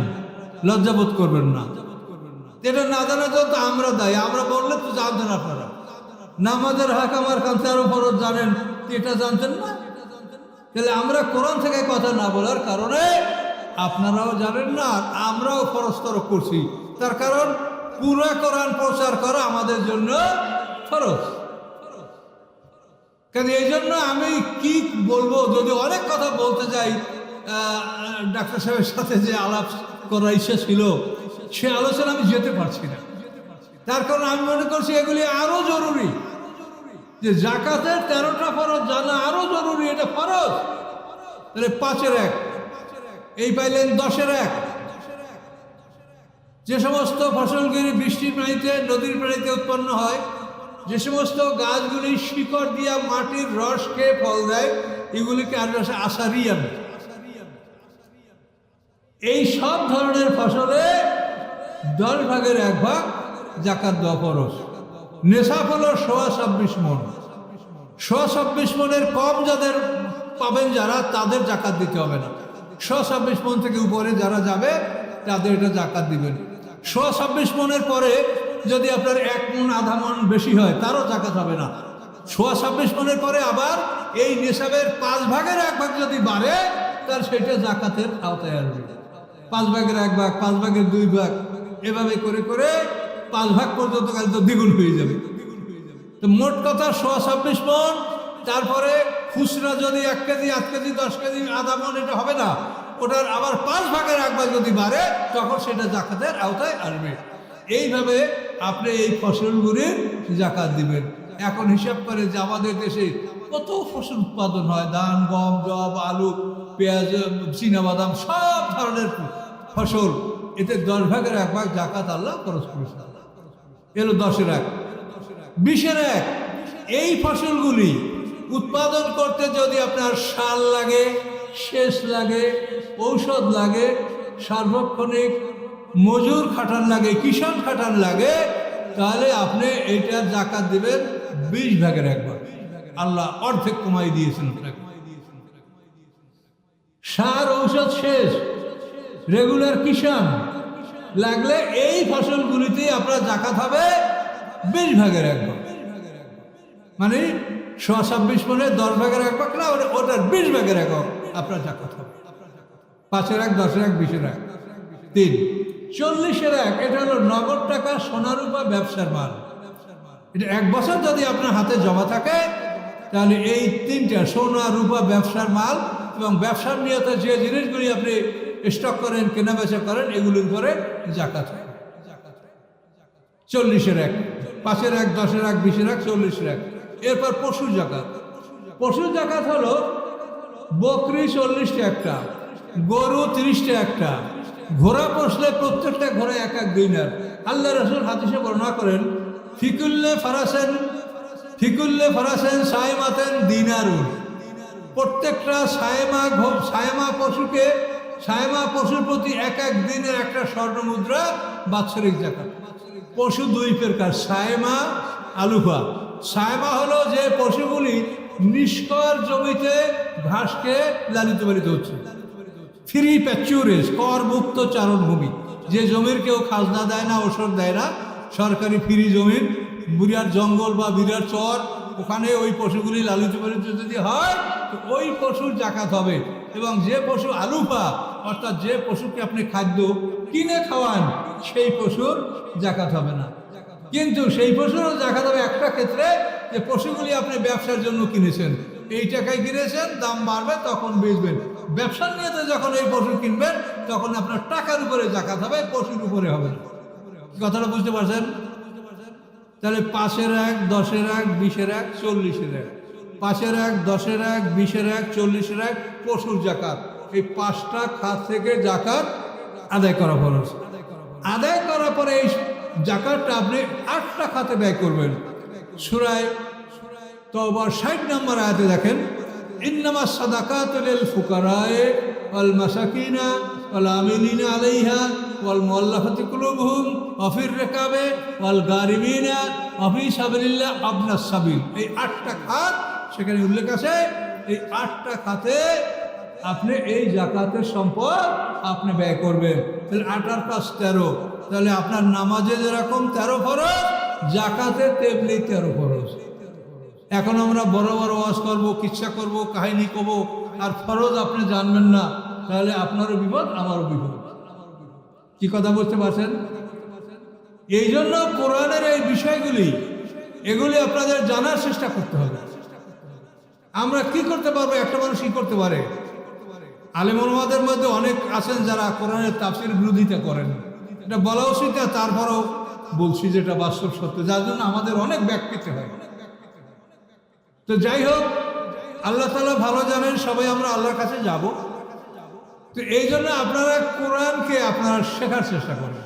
লজ্জাবোধ করবেন না। এটা না জানা তো আমরা দায়ী, আমরা বললে তো জানতেন আপনারা। নামাজের হক আমার কাছে আরো ফরজ জানেন, এটা জানতেন না? তাহলে আমরা কোরআন থেকে কথা না বলার কারণে আপনারাও জানেন না, আমরাও ফরজ তরক করছি। তার কারণ পুরো কোরআন প্রচার করা আমাদের জন্য ফরজ। কারণ এই জন্য আমি কি বলবো, যদি অনেক কথা বলতে যাই, ডাক্তার সাহেবের সাথে যে আলাপ করার ইচ্ছা ছিল, সে আলোচনা আমি যেতে পারছি না। তার কারণ আমি মনে করছি এগুলি আরো জরুরি, যে জাকাতের 13টা ফরজ জানা আরো জরুরি, এটা ফরজ। তাহলে 5/1, এই পাইলেন 10/1। যে সমস্ত ফসলগুলি বৃষ্টির পানিতে, নদীর পানিতে উৎপন্ন হয়, যে সমস্ত গাছগুলি শিকড় দিয়া মাটির রস খেয়ে ফল দেয়, এগুলিকে আর আশারিয়ান। এই সব ধরনের ফসলে 10 ভাগের 1 ভাগ জাকাত দেওয়া ফরজ। নেশাব হলো 26 মণ। 26 মণের কম যাদের পাবেন যারা, তাদের জাকাত দিতে হবে না। 26 মণ থেকে উপরে যারা যাবে তাদের এটা জাকাত দিবেন। 26 মণের পরে যদি আপনার 1 মণ আধা মণ বেশি হয় তারও জাকাত হবে না। 26 মণের পরে আবার এই নেশাবের 5 ভাগের 1 ভাগ যদি বাড়ে তার সেটা জাকাতের আওতায় আসবে। 5 ভাগের 1 ভাগ, 5 ভাগের 2 ভাগ, এভাবে করে করে 5 ভাগ পর্যন্ত কাল তো দ্বিগুণ হয়ে যাবে। তো মোট কথা 26 মণ। তারপরে খুচরা যদি 1 কেজি, 8 কেজি, 10 কেজি, আধা মণ, এটা হবে না। ওটার আবার 5 ভাগের 1 ভাগ যদি বাড়ে তখন সেটা জাকাতের আওতায় আসবে। এইভাবে আপনি এই ফসলগুলির জাকাত দিবেন। এখন হিসাব করে যে আমাদের দেশে কত ফসল উৎপাদন হয়, ধান, গম, জব, আলু, পেঁয়াজ, চীনাবাদাম, সব ধরনের ফসল। এতে 10 ভাগের 1 ভাগ জাকাত আল্লাহ খরচ করেছে। এলো 10-এর 1, 20-এর 1। এই ফসলগুলি উৎপাদন করতে যদি আপনার সার লাগে, সেচ লাগে, ঔষধ লাগে, সার্বক্ষণিক মজুর খাটান লাগে, কিষাণ খাটান লাগে, তাহলে আপনি এইটার জাকাত দিবেন 20 ভাগের 1 ভাগ। আল্লাহ অর্ধেক কমাই দিয়েছেন। সার, ঔষধ, সেচ, রেগুলার কিষাণ লাগলে এই ফসলগুলিতে আপনার জাকাত হবে 20 ভাগের 1 ভাগ। মানে 26 মণে 10 ভাগের 1 ভাগ না, ওটার 20 ভাগের 1 ভাগ আপনার জাকাত হবে। 5-এর 1, 10-এর 1, 20-এর 1, 3, 40-এর 1। এটা হলো নগদ টাকা, সোনারূপা, ব্যবসার মাল। এটা 1 বছর যদি আপনার হাতে জমা থাকে তাহলে এই 3টা সোনা, রূপা, ব্যবসার মাল এবং ব্যবসার নিয়তে যে জিনিসগুলি আপনি স্টক করেন, কেনা বেচা করেন, এগুলির উপরে জাকাত হয়। 40-এর 1, 5-এর 1, 10-এর 1, 20-এর 1, 40-এর 1। এরপর পশুর জাকাত। পশুর জাকাত হলো বকরি 40টা একটা, গরু 30টা একটা, ঘোড়া পোষলে প্রত্যেকটা ঘোড়া 1-1 দিনার। আল্লাহ রাসূল হাদিসে বর্ণনা করেন, ফিকুল্লে ফারাসেন সায়মাতেন দিনারুন। প্রত্যেকটা সায়মা পশুর প্রতি 1-1 দিনের একটা স্বর্ণ মুদ্রা বাৎসরিক জাকাত। পশু 2 প্রকার, সায়মা, আলুফা। সায়মা হলো যে পশুগুলি নিষ্কর জমিতে ঘাসকে লালিত পালিত হচ্ছে, ফ্রি প্যাচুরেজ, কর মুক্ত চারণভূমি, যে জমির কেউ খাজনা দেয় না, ওষুধ দেয় না, সরকারি ফ্রি জমির, বিরাট জঙ্গল বা বিরাট চর, ওখানে ওই পশুগুলি লালিত পালিত যদি হয় তো ওই পশুর জাকাত হবে। এবং যে পশু আলুফা, অর্থাৎ যে পশুকে আপনি খাদ্য কিনে খাওয়ান, সেই পশুর জাকাত হবে না। কিন্তু সেই পশুরও জাকাত হবে একটা ক্ষেত্রে, যে পশুগুলি আপনি ব্যবসার জন্য কিনেছেন, এই টাকায় কিনেছেন, দাম বাড়বে তখন বেচবেন। ব্যবসার নিয়তে যখন এই পশু কিনবেন তখন আপনার টাকার উপরে জাকাত হবে, পশুর উপরে হবে না। কথাটা বুঝতে পারছেন? তাহলে 5-এর 1, 10-এর 1, 20-এর 1, 40-এর 1। 5-এর 1, 10-এর 1, 20-এর 1, 40-এর 1 পশুর জাকাত। এই 5টা খাত থেকে জাকাত আদায় করা ফরজ। আদায় করার পরে এই জাকাতটা আপনি 8টা খাতে ব্যয় করবেন। সূরা তাওবার 60 নম্বর আয়াতে দেখেন, ইন্নামাস সাদাকাতু লিল ফুকারায়ে ওয়াল মাসাকিনা ওয়াল আমিলিনা আলাইহা ওয়াল মুআল্লাফাতি কুলুবুহুম ওয়া ফির রিকাবে ওয়াল গারিমিনা ওয়া ফি সাবিলিল্লাহ আবনাস সাবিল। এই 8টা খাত সেখানে উল্লেখ আছে। এই 8টা খাতে আপনি এই জাকাতের সম্পদ আপনি ব্যয় করবেন। তাহলে 8 আর 5 13। তাহলে আপনার নামাজে যেরকম 13 ফরজ, জাকাতে তেমনি 13 ফরজ। এখন আমরা বড় বড় ওয়াজ করবো, কিচ্ছা করবো, কাহিনী করবো, আর ফরজ আপনি জানবেন না, তাহলে আপনারও বিপদ, আমারও বিপদ। কি কথা বুঝতে পারছেন? এই জন্য কোরআনের এই বিষয়গুলি, এগুলি আপনাদের জানার চেষ্টা করতে হবে। আমরা কি করতে পারবো? একটা মানুষ কি করতে পারে? আলেম ওলামাদের মধ্যে অনেক আছেন যারা কোরআনের তাফসীর বিরোধিতা করেন। এটা বলা উচিত না, তারপরও বলছি যেটা বাস্তব সত্য, যার জন্য আমাদের অনেক ব্যাখ্যা হয়। তো যাই হোক, আল্লাহ তাআলা ভালো জানেন, সবাই আমরা আল্লাহর কাছে যাব। তো এই জন্য আপনারা কোরআনকে আপনারা শেখার চেষ্টা করেন।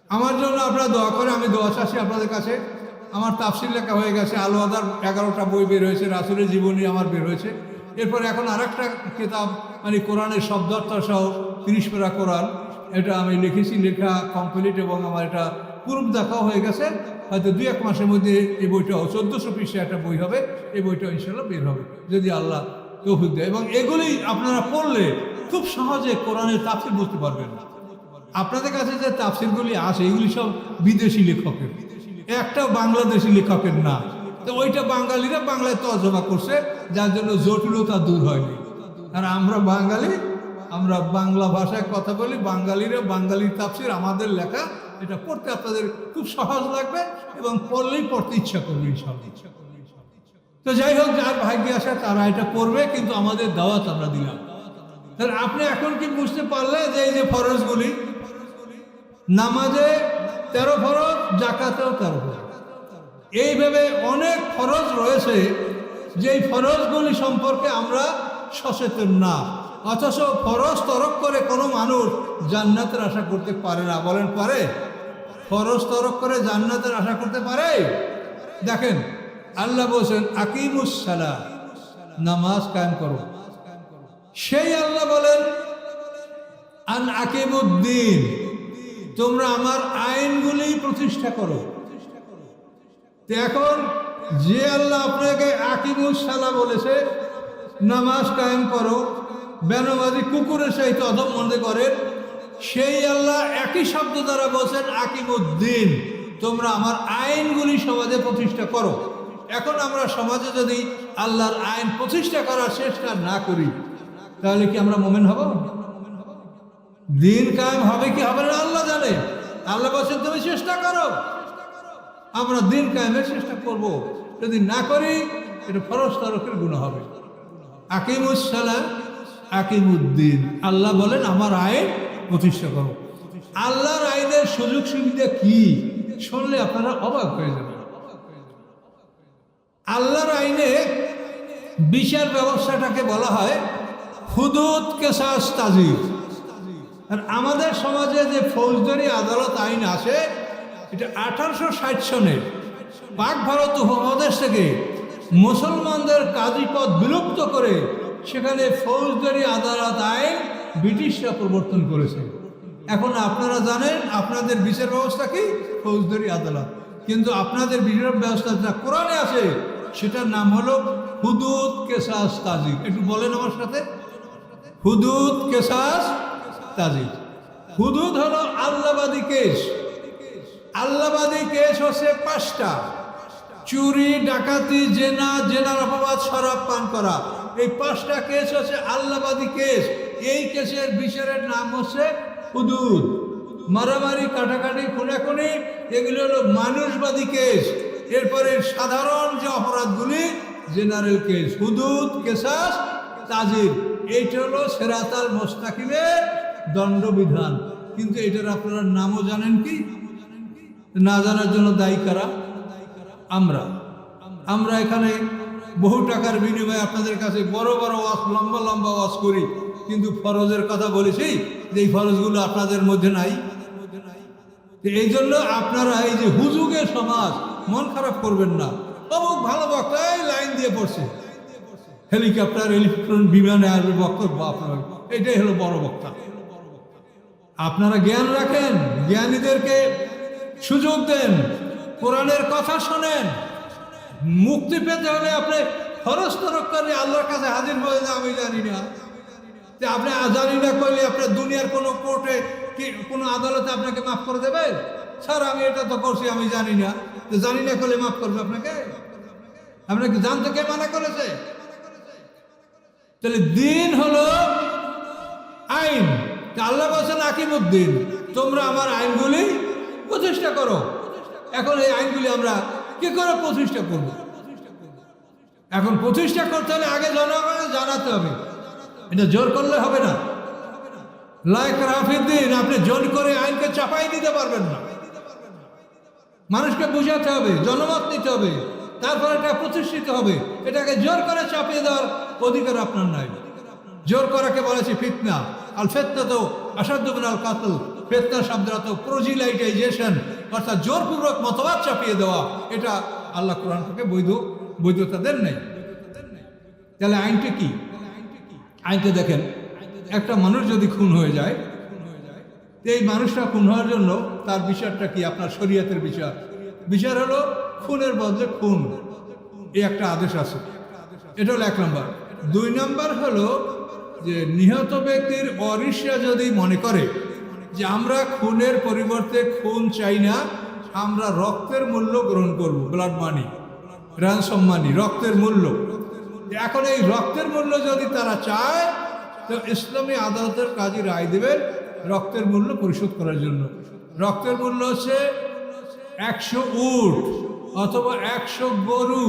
আমার জন্য আপনারা দোয়া করেন, আমি দোয়া চাচ্ছি আপনাদের কাছে। আমার তাফসীর লেখা হয়ে গেছে, আল ওয়াদার 11টা বই বের হয়েছে, রাসূলের জীবনী আমার বের হয়েছে। এরপর এখন আরেকটা কিতাব, মানে কোরআনের শব্দার্থ সহ 30 পারা কোরআন, এটা আমি লিখেছি, লেখা কমপ্লিট, এবং আমার এটা পূর্ব দেখাও হয়ে গেছে। হয়তো 2-1 মাসের মধ্যে এই বইটাও 1400 পৃষ্ঠা একটা বই হবে, এই বইটা ইনশাল্লাহ বের হবে যদি আল্লাহ তৌফিক দেয়। এবং এগুলি আপনারা পড়লে খুব সহজে কোরআনের তাফসীর বুঝতে পারবেন। আপনাদের কাছে যে তাফসীরগুলি আসে এগুলি সব বিদেশি লেখকের, একটাও বাংলাদেশি লেখকের না। তো ওইটা বাঙালিরা বাংলায় তর্জমা করছে, যার জন্য জটিলতা দূর হয়নি। আর আমরা বাঙালি, আমরা বাংলা ভাষায় কথা বলি, বাঙালিরা বাঙালির তাফসীর আমাদের লেখা, এটা পড়তে আপনাদের খুব সহজ লাগবে এবং পড়লেই পড়তে ইচ্ছা করবে ইনশাআল্লাহ। তো যাই হোক, যার ভাগ্যে আসে তারা এটা পড়বে, কিন্তু আমাদের দাওয়াত আমরা দিলাম। তাহলে আপনি এখন কি বুঝতে পারলে যে এই যে ফরজগুলি, নামাজে 13 ফরজ, জাকাতেও 13 ফরজ, এইভাবে অনেক ফরজ রয়েছে যেই ফরজগুলি সম্পর্কে আমরা সচেতন না, অথচ ফরজ তরক করে কোনো মানুষ জান্নাতের আশা করতে পারে না। বলেন পারে? ফরজ তরক করে জান্নাতের আশা করতে পারে? দেখেন, আল্লাহ বলছেন আকিমুস সালাহ, নামাজ কায়েম করো। সেই আল্লাহ বলেন আন আকিমুদ্দিন, তোমরা আমার আইনগুলি প্রতিষ্ঠা করো। তো এখন যে আল্লাহ আপনাকে আকিমুস সালাহ বলেছে, নামাজ কায়েম করো, বেনমাজি কুকুরের সহিত অধম মনে করেন, সেই আল্লাহ একই শব্দ দ্বারা বলছেন আকিমুদ্দিন, তোমরা আমার আইনগুলি সমাজে প্রতিষ্ঠা করো। এখন আমরা সমাজে যদি আল্লাহর আইন প্রতিষ্ঠা করার চেষ্টা না করি, তাহলে কি আমরা মুমিন হব? দিন কায়েম হবে কি হবে না আল্লাহ জানে। আল্লাহ বলছেন তুমি চেষ্টা করো, আমরা দিন কায়েমের চেষ্টা করব। যদি না করি, এটা ফরজ তরকের গুনাহ হবে। আকিমুস সালাহ আকিমুদ্দিন, আল্লাহ বলেন আমার আইন প্রতিষ্ঠা করো। আল্লাহর আইনের সুযোগ সুবিধা কি শুনলে আপনারা অবাক হয়ে যাবেন। আল্লাহর আইনে বিচার ব্যবস্থাটাকে বলা হয় হুদুদ কেসাস তাজির। আর আমাদের সমাজে যে ফৌজদারি আদালত আইন আছে, এটা 1860 সনে পাক ভারত উপমহাদেশ থেকে মুসলমানদের কাজী পদ বিলুপ্ত করে সেখানে ফৌজদারি আদালত আইন ব্রিটিশরা প্রবর্তন করেছে। এখন আপনারা জানেন আপনাদের বিচার ব্যবস্থা কি? ফৌজদারি আদালত। কিন্তু আপনাদের বিচার ব্যবস্থা যা কোরআনে আছে সেটার নাম হলো হুদুদ কেসাস তাজির। একটু বলেন আমার সাথে, হুদুদ কেসাস তাজির। হুদুদ হলো আল্লাহবাদী কেস। আল্লাহবাদী কেস হচ্ছে 5টা: চুরি, ডাকাতি, জেনা, জেনার অপবাদ, শরাব পান করা। এই 5টা কেস হচ্ছে আল্লাহবাদী কেস। এই কেসের বিচারের নাম হচ্ছে হুদুদ। মারামারি, কাটাকাটি, খুনাখুনি, এগুলো হলো মানুষবাদী কেস। এরপরে সাধারণ যে অপরাধগুলি জেনারেল কেস। হুদুদ কেসাস তাজির, এইটা হলো সিরাতাল মুস্তাকিমের দণ্ডবিধান। কিন্তু এটার আপনারা নামও জানেন কি? না জানার জন্য দায়ী কারা? আমরা। আমরা এখানে বহু টাকার বিনিময়ে আপনাদের কাছে বড় বড় ওয়াজ, লম্বা লম্বা ওয়াজ করি, কিন্তু ফরজের কথা বলেছি যে এই ফরজগুলো আপনাদের মধ্যে নাই। এই জন্য আপনারা এই যে হুজুগের সমাজ, মন খারাপ করবেন না। অমুক ভালো বক্তা এই লাইন দিয়ে পড়ছে, হেলিকপ্টার, ইলেকট্রন, বিমানে আসবে বক্তব্য, আপনার এটাই হলো বড় বক্তা। আপনারা জ্ঞান রাখেন, জ্ঞানীদেরকে সুযোগ দেন, কোরআনের কথা শোনেন। মুক্তি পেতে হলে আপনি ফরজ তরক করে আল্লাহর কাছে হাজির হয়ে যান। আমি জানি না যে আপনি জানি না করলে আপনার দুনিয়ার কোনো কোর্টে কি কোনো আদালতে আপনাকে মাফ করে দেবে? স্যার আমি এটা তো করছি, আমি জানি না। তো জানি না করলে মাফ করবে আপনাকে? আপনাকে জানতে কে মানা করেছে? তাহলে দিন হলো আইন। আল্লাহ বলছেন আকিমুদ্দিন, তোমরা আমার আইনগুলি প্রতিষ্ঠা করো। এখন এই আইনগুলি আমরা কি করে প্রতিষ্ঠা করব? এখন প্রতিষ্ঠা করতে হলে আগে জনগণকে জানাতে হবে। এটা জোর করলে হবে না। লাইক রাফিদ্দিন, আপনি জোর করে আইনকে চাপাই দিতে পারবেন না। মানুষকে বুঝাতে হবে, জনমত নিতে হবে, তারপর এটা প্রতিষ্ঠিত হবে। এটাকে জোর করে চাপিয়ে দেওয়ার অধিকার আপনার নাই। জোর করাকে বলেছে ফিতনা। আল ফিতনা তো আসাদু মিনাল কাতল। ফিতনা শব্দের অর্থ প্রোজিলাইটাইজেশন, অর্থাৎ জোরপূর্বক মতবাদ চাপিয়ে দেওয়া। এটা আল্লাহ কোরআন থেকে বৈধতা দেন নাই। তাহলে আইনটা কি? আইনতে দেখেন, একটা মানুষ যদি খুন হয়ে যায়, এই মানুষটা খুন হওয়ার জন্য তার বিচারটা কি? আপনার শরীয়তের বিচার বিচার হলো খুনের বদলে খুন, এই একটা আদেশ আছে। এটা হলো 1 নম্বর। 2 নম্বর হলো যে নিহত ব্যক্তির অরিষ্যা যদি মনে করে যে আমরা খুনের পরিবর্তে খুন চাই না, আমরা রক্তের মূল্য গ্রহণ করব, ব্লাড মানি, র্যানসম মানি, রক্তের মূল্য। এখন এই রক্তের মূল্য যদি তারা চায়, তো ইসলামী আদালতের কাজী রায় দেবেন রক্তের মূল্য পরিশোধ করার জন্য। রক্তের মূল্য হচ্ছে 100 উট অথবা 100 গরু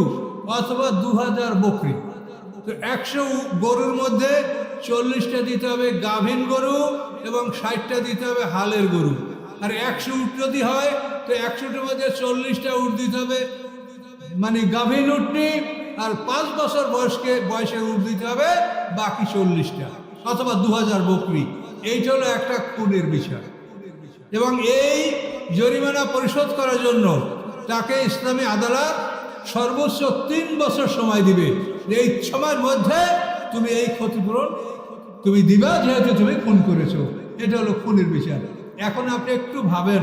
অথবা 2000 বকরি। তো 100 গরুর মধ্যে 40টা দিতে হবে গাভীন গরু এবং 60টা দিতে হবে হালের গরু। আর 100 উট যদি হয় তো 100টার মধ্যে 40টা উট দিতে হবে মানে গাভীন উটনি, আর 5 বছর বয়সের উট দিতে হবে বাকি 40টা, অথবা 2000 বকরি। এইটা হলো একটা খুনের বিষয়। এবং এই জরিমানা পরিশোধ করার জন্য তাকে ইসলামী আদালত সর্বোচ্চ 3 বছর সময় দিবে। এই সময়ের মধ্যে তুমি এই ক্ষতিপূরণ তুমি দিবা, যেহেতু তুমি খুন করেছো। এটা হলো খুনের বিচার। এখন আপনি একটু ভাবেন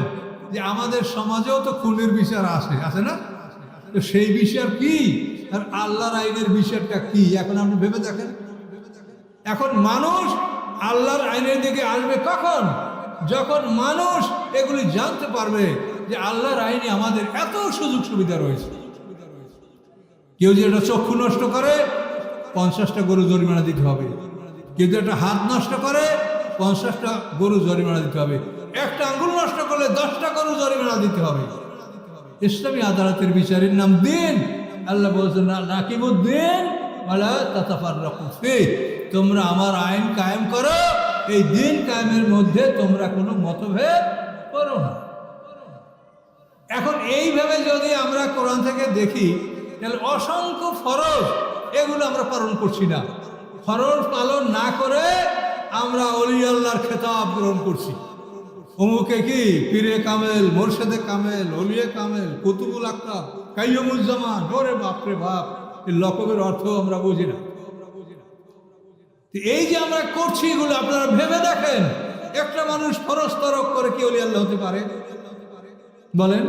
যে আমাদের সমাজেও তো খুনের বিচার আছে না? তো সেই বিচার কি আর আল্লাহর আইনের বিচারটা কি? এখন আপনি ভেবে দেখেন। এখন মানুষ আল্লাহর আইনের দিকে আসবে কখন? যখন মানুষ এগুলি জানতে পারবে যে আল্লাহর আইনে আমাদের এত সুযোগ সুবিধা রয়েছে। কেউ যদি একটা চক্ষু নষ্ট করে 50টা গরু জরিমানা দিতে হবে, কেউ যদি একটা হাত নষ্ট করে 50টা গরু জরিমানা দিতে হবে, একটা আঙ্গুল নষ্ট করলে 10টা গরু জরিমানা দিতে হবে। ইসলামী আদালতের বিচারের নাম দিন। আল্লাহ বলছেন না নাকিমুদ্দিন ওয়ালা তাতাফাররাকু ফি, তোমরা আমার আইন কায়েম করো, এই দিন কায়েমের মধ্যে তোমরা কোনো মতভেদ করো না। এখন এইভাবে যদি আমরা কোরআন থেকে দেখি, তাহলে অসংখ্য ফরজ এগুলো আমরা পালন করছি না। ফরজ পালন না করে আমরা অলি আল্লাহর খেতাব গ্রহণ করছি। অমুকে কি পীরে কামেল, মোরশেদে কামেল, অলিয়ে কামেল, কুতুবুল আকতাব, কাইয়ুমুজ্জামান। ওরে বাপরে বাপ, এই লকবের অর্থ আমরা বুঝি না। এই যে আমরা করছি এগুলো আপনারা ভেবে দেখেন, একটা মানুষ ফরজ তরক করে কি অলি আল্লাহ হতে পারে? বলেন।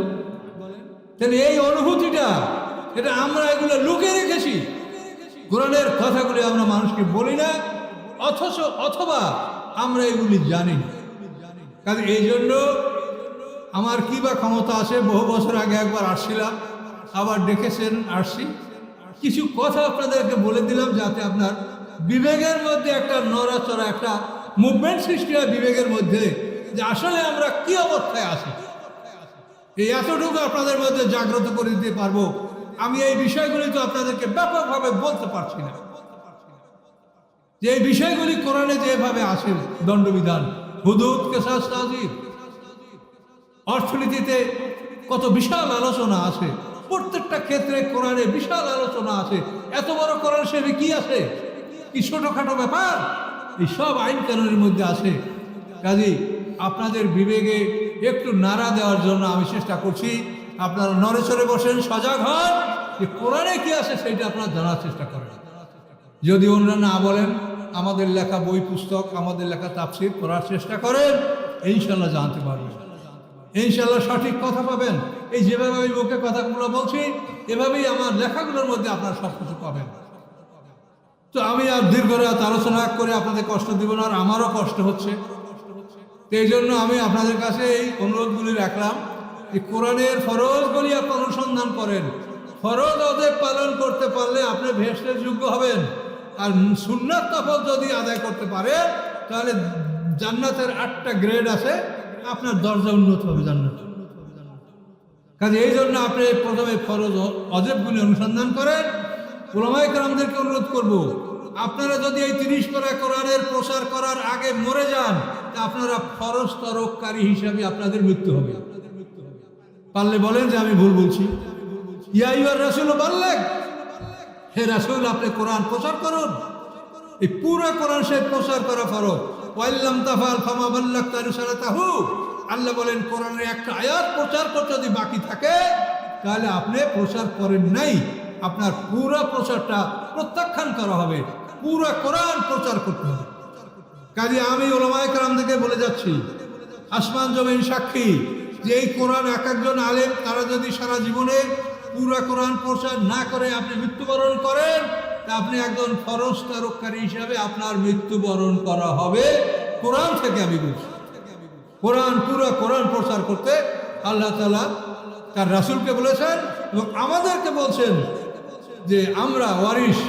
তাহলে এই অনুভূতিটা, এটা আমরা এগুলো লুকিয়ে রেখেছি। কোরআনের কথাগুলি আমরা মানুষকে বলি না, অথবা আমরা এগুলি জানি না। কারণ এই জন্য আমার কি বা ক্ষমতা আছে? বহু বছর আগে একবার আসছিলাম, আবার ডেকেছেন, আসছি, কিছু কথা আপনাদেরকে বলে দিলাম যাতে আপনার বিবেকের মধ্যে একটা নড়াচড়া, একটা মুভমেন্ট সৃষ্টি হয় বিবেকের মধ্যে, যে আসলে আমরা কি অবস্থায় আছি। এই এতটুকু আপনাদের মধ্যে জাগ্রত করে দিতে পারবো। আমি এই বিষয়গুলি তো আপনাদেরকে ব্যাপকভাবে বলতে পারছি না, যে এই বিষয়গুলি কোরআনে যেভাবে আছে, দণ্ডবিধান, হুদুদ, কিসাস, তাজির, অর্থনীতিতে কত বিশাল আলোচনা আছে, প্রত্যেকটা ক্ষেত্রে কোরআনে বিশাল আলোচনা আছে। এত বড় কোরআন শরীফে কি আছে? কি ছোটখাটো ব্যাপার? এই সব আইন কানুনের মধ্যে আছে। কাজেই আপনাদের বিবেকে একটু নাড়া দেওয়ার জন্য আমি চেষ্টা করছি। আপনারা নড়েচড়ে বসেন, সজাগ হন, যে কোরআনে কি আছে সেটা আপনারা জানার চেষ্টা করেন। যদি অন্যরা না বলেন, আমাদের লেখা বই পুস্তক, আমাদের লেখা তাফসীর পড়ার চেষ্টা করেন, ইনশাল্লাহ জানতে পারবেন, ইনশাল্লাহ সঠিক কথা পাবেন। এই যেভাবে আমি মুখে কথাগুলো বলছি, এভাবেই আমার লেখাগুলোর মধ্যে আপনারা সব কিছু পাবেন। তো আমি আর দীর্ঘ রাত আলোচনা করে আপনাদের কষ্ট দিব না, আর আমারও কষ্ট হচ্ছে। তো এই জন্য আমি আপনাদের কাছে এই অনুরোধগুলি রাখলাম যে কোরআনের ফরজগুলি আপনি অনুসন্ধান করেন। ফরজ অদেব পালন করতে পারলে আপনি ভেস্টের যোগ্য হবেন। আর সুন্নাত নফল যদি আদায় করতে পারেন, তাহলে জান্নাতের 8টা গ্রেড আছে, আপনার দরজা উন্নত হবে জান্নাত। কাজে এই জন্য আপনি প্রথমে ফরজ অদেবগুলি অনুসন্ধান করেন। উলামায়ে কেরামদেরকে অনুরোধ করব, আপনারা যদি এই 30 পারা কোরআনের প্রচার করার আগে মরে যান, তা আপনারা ফরজ তরককারী হিসাবে আপনাদের মৃত্যু হবে। পারলে বলেন যে আমি ভুল বলছি। ইয়া আইয়ুহার রাসূল বাল্লিগ, হে রাসূল আপনি কোরআন প্রচার করুন। এই পুরো কোরআন শরীফ প্রচার করা ফরজ। ওয়াইল্লাম তাফআল ফামা বাল্লাগতা রিসালাতাহু। আল্লাহ বলেন কোরআনের একটা আয়াত প্রচার করতে যদি বাকি থাকে, তাহলে আপনি প্রচার করেন নাই, আপনার পুরো প্রচারটা প্রত্যাখ্যান করা হবে। পুরো কোরআন প্রচার করতে হবে। কাজে আমি ওলামায়ে কেরাম থেকে বলে যাচ্ছি, আসমান জমিন সাক্ষী যে এই কোরআন এক একজন আলেম তারা যদি সারা জীবনে পুরো কোরআন প্রচার না করে আপনি মৃত্যুবরণ করেন, তা আপনি একজন ফরজ তারককারী হিসাবে আপনার মৃত্যুবরণ করা হবে। কোরআন থেকে আমি বলছি, কোরআন পুরো কোরআন প্রচার করতে আল্লাহ তাআলা তার রাসূলকে বলেছেন এবং আমাদেরকে বলছেন যে আমরা ওয়ারিস।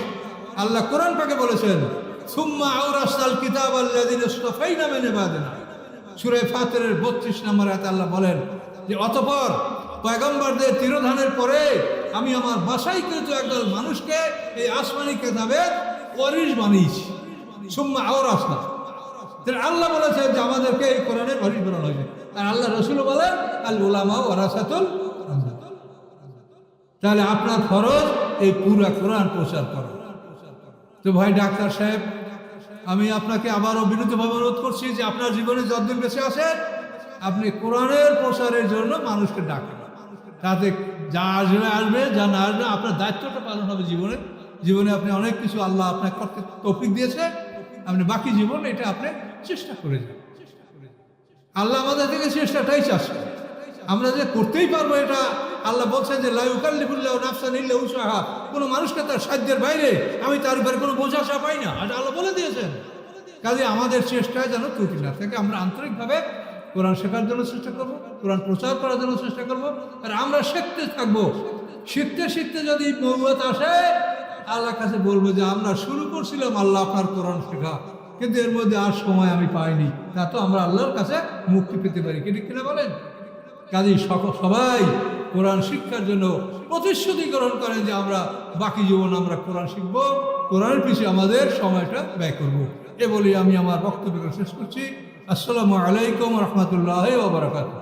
আল্লাহ কোরআন পাকে বলেছেন, সুম্মা আওরাসনাল কিতাব আল্লাযিনা ইসতাফাইনা মিন ইবাদিনা। সূরা ফাতিরের 32 নম্বর আয়াতে আল্লাহ বলেন যে অতঃপর পয়গম্বরদের তিরোধানের পরে আমি আমার বাছাইকৃত একদল মানুষকে এই আসমানি কিতাবের ওয়ারিস বানিয়েছি। সুম্মা আওরাসনা, আল্লাহ বলেছেন যে আমাদেরকে এই কোরআনের ওয়ারিস বানানো হয়েছে। আর আল্লাহ রাসূল বলেন আল উলামা ওয়ারাসাতুল আম্বিয়া। তাহলে আপনার ফরজ এই পুরা কোরআন প্রচার করা। তো ভাই ডাক্তার সাহেব, আমি আপনাকে আবারও বিনীতভাবে অনুরোধ করছি যে আপনার জীবনে যতদিন বেঁচে আছেন আপনি কোরআনের প্রচারের জন্য মানুষকে ডাকেন। তাতে যা আসবে আসবে, যা না আসবে আপনার দায়িত্বটা পালন হবে। জীবনে আপনি অনেক কিছু আল্লাহ আপনাকে করতে তৌফিক দিয়েছে, আপনি বাকি জীবন এটা আপনি চেষ্টা করে যান। আল্লাহ আমাদের থেকে চেষ্টাটাই চাচ্ছে। আমরা যে করতেই পারবো এটা আল্লাহ বলছেন যে লা ইউকাল্লিফুল্লাহু নাফসান ইল্লা উসআহা। কোনো মানুষকে তার সাধ্যের বাইরে আমি তার উপরে কোনো বোঝা চাপাই না, এটা আল্লাহ বলে দিয়েছেন। কাজে আমাদের চেষ্টায় যেন ত্রুটি না থাকে। আমরা আন্তরিকভাবে কোরআন শেখার জন্য চেষ্টা করবো, কোরআন প্রচার করার জন্য চেষ্টা করবো। আর আমরা শিখতে থাকবো। শিখতে শিখতে যদি নবুয়ত আসে আল্লাহর কাছে বলবো যে আমরা শুরু করছিলাম আল্লাহ আপনার কোরআন শেখা, কিন্তু এর মধ্যে আর সময় আমি পাইনি। তা তো আমরা আল্লাহর কাছে মুক্তি পেতে পারি, কি ঠিক কিনা বলেন? কাজেই সবাই কোরআন শিক্ষার জন্য প্রতিশ্রুতি গ্রহণ করেন যে আমরা বাকি জীবন আমরা কোরআন শিখব, কোরআনের পিছিয়ে আমাদের সময়টা ব্যয় করব। এ বলি আমি আমার বক্তব্য শেষ করছি। আসসালামু আলাইকুম রহমতুল্লাহ ওয়া বারাকাতুহু।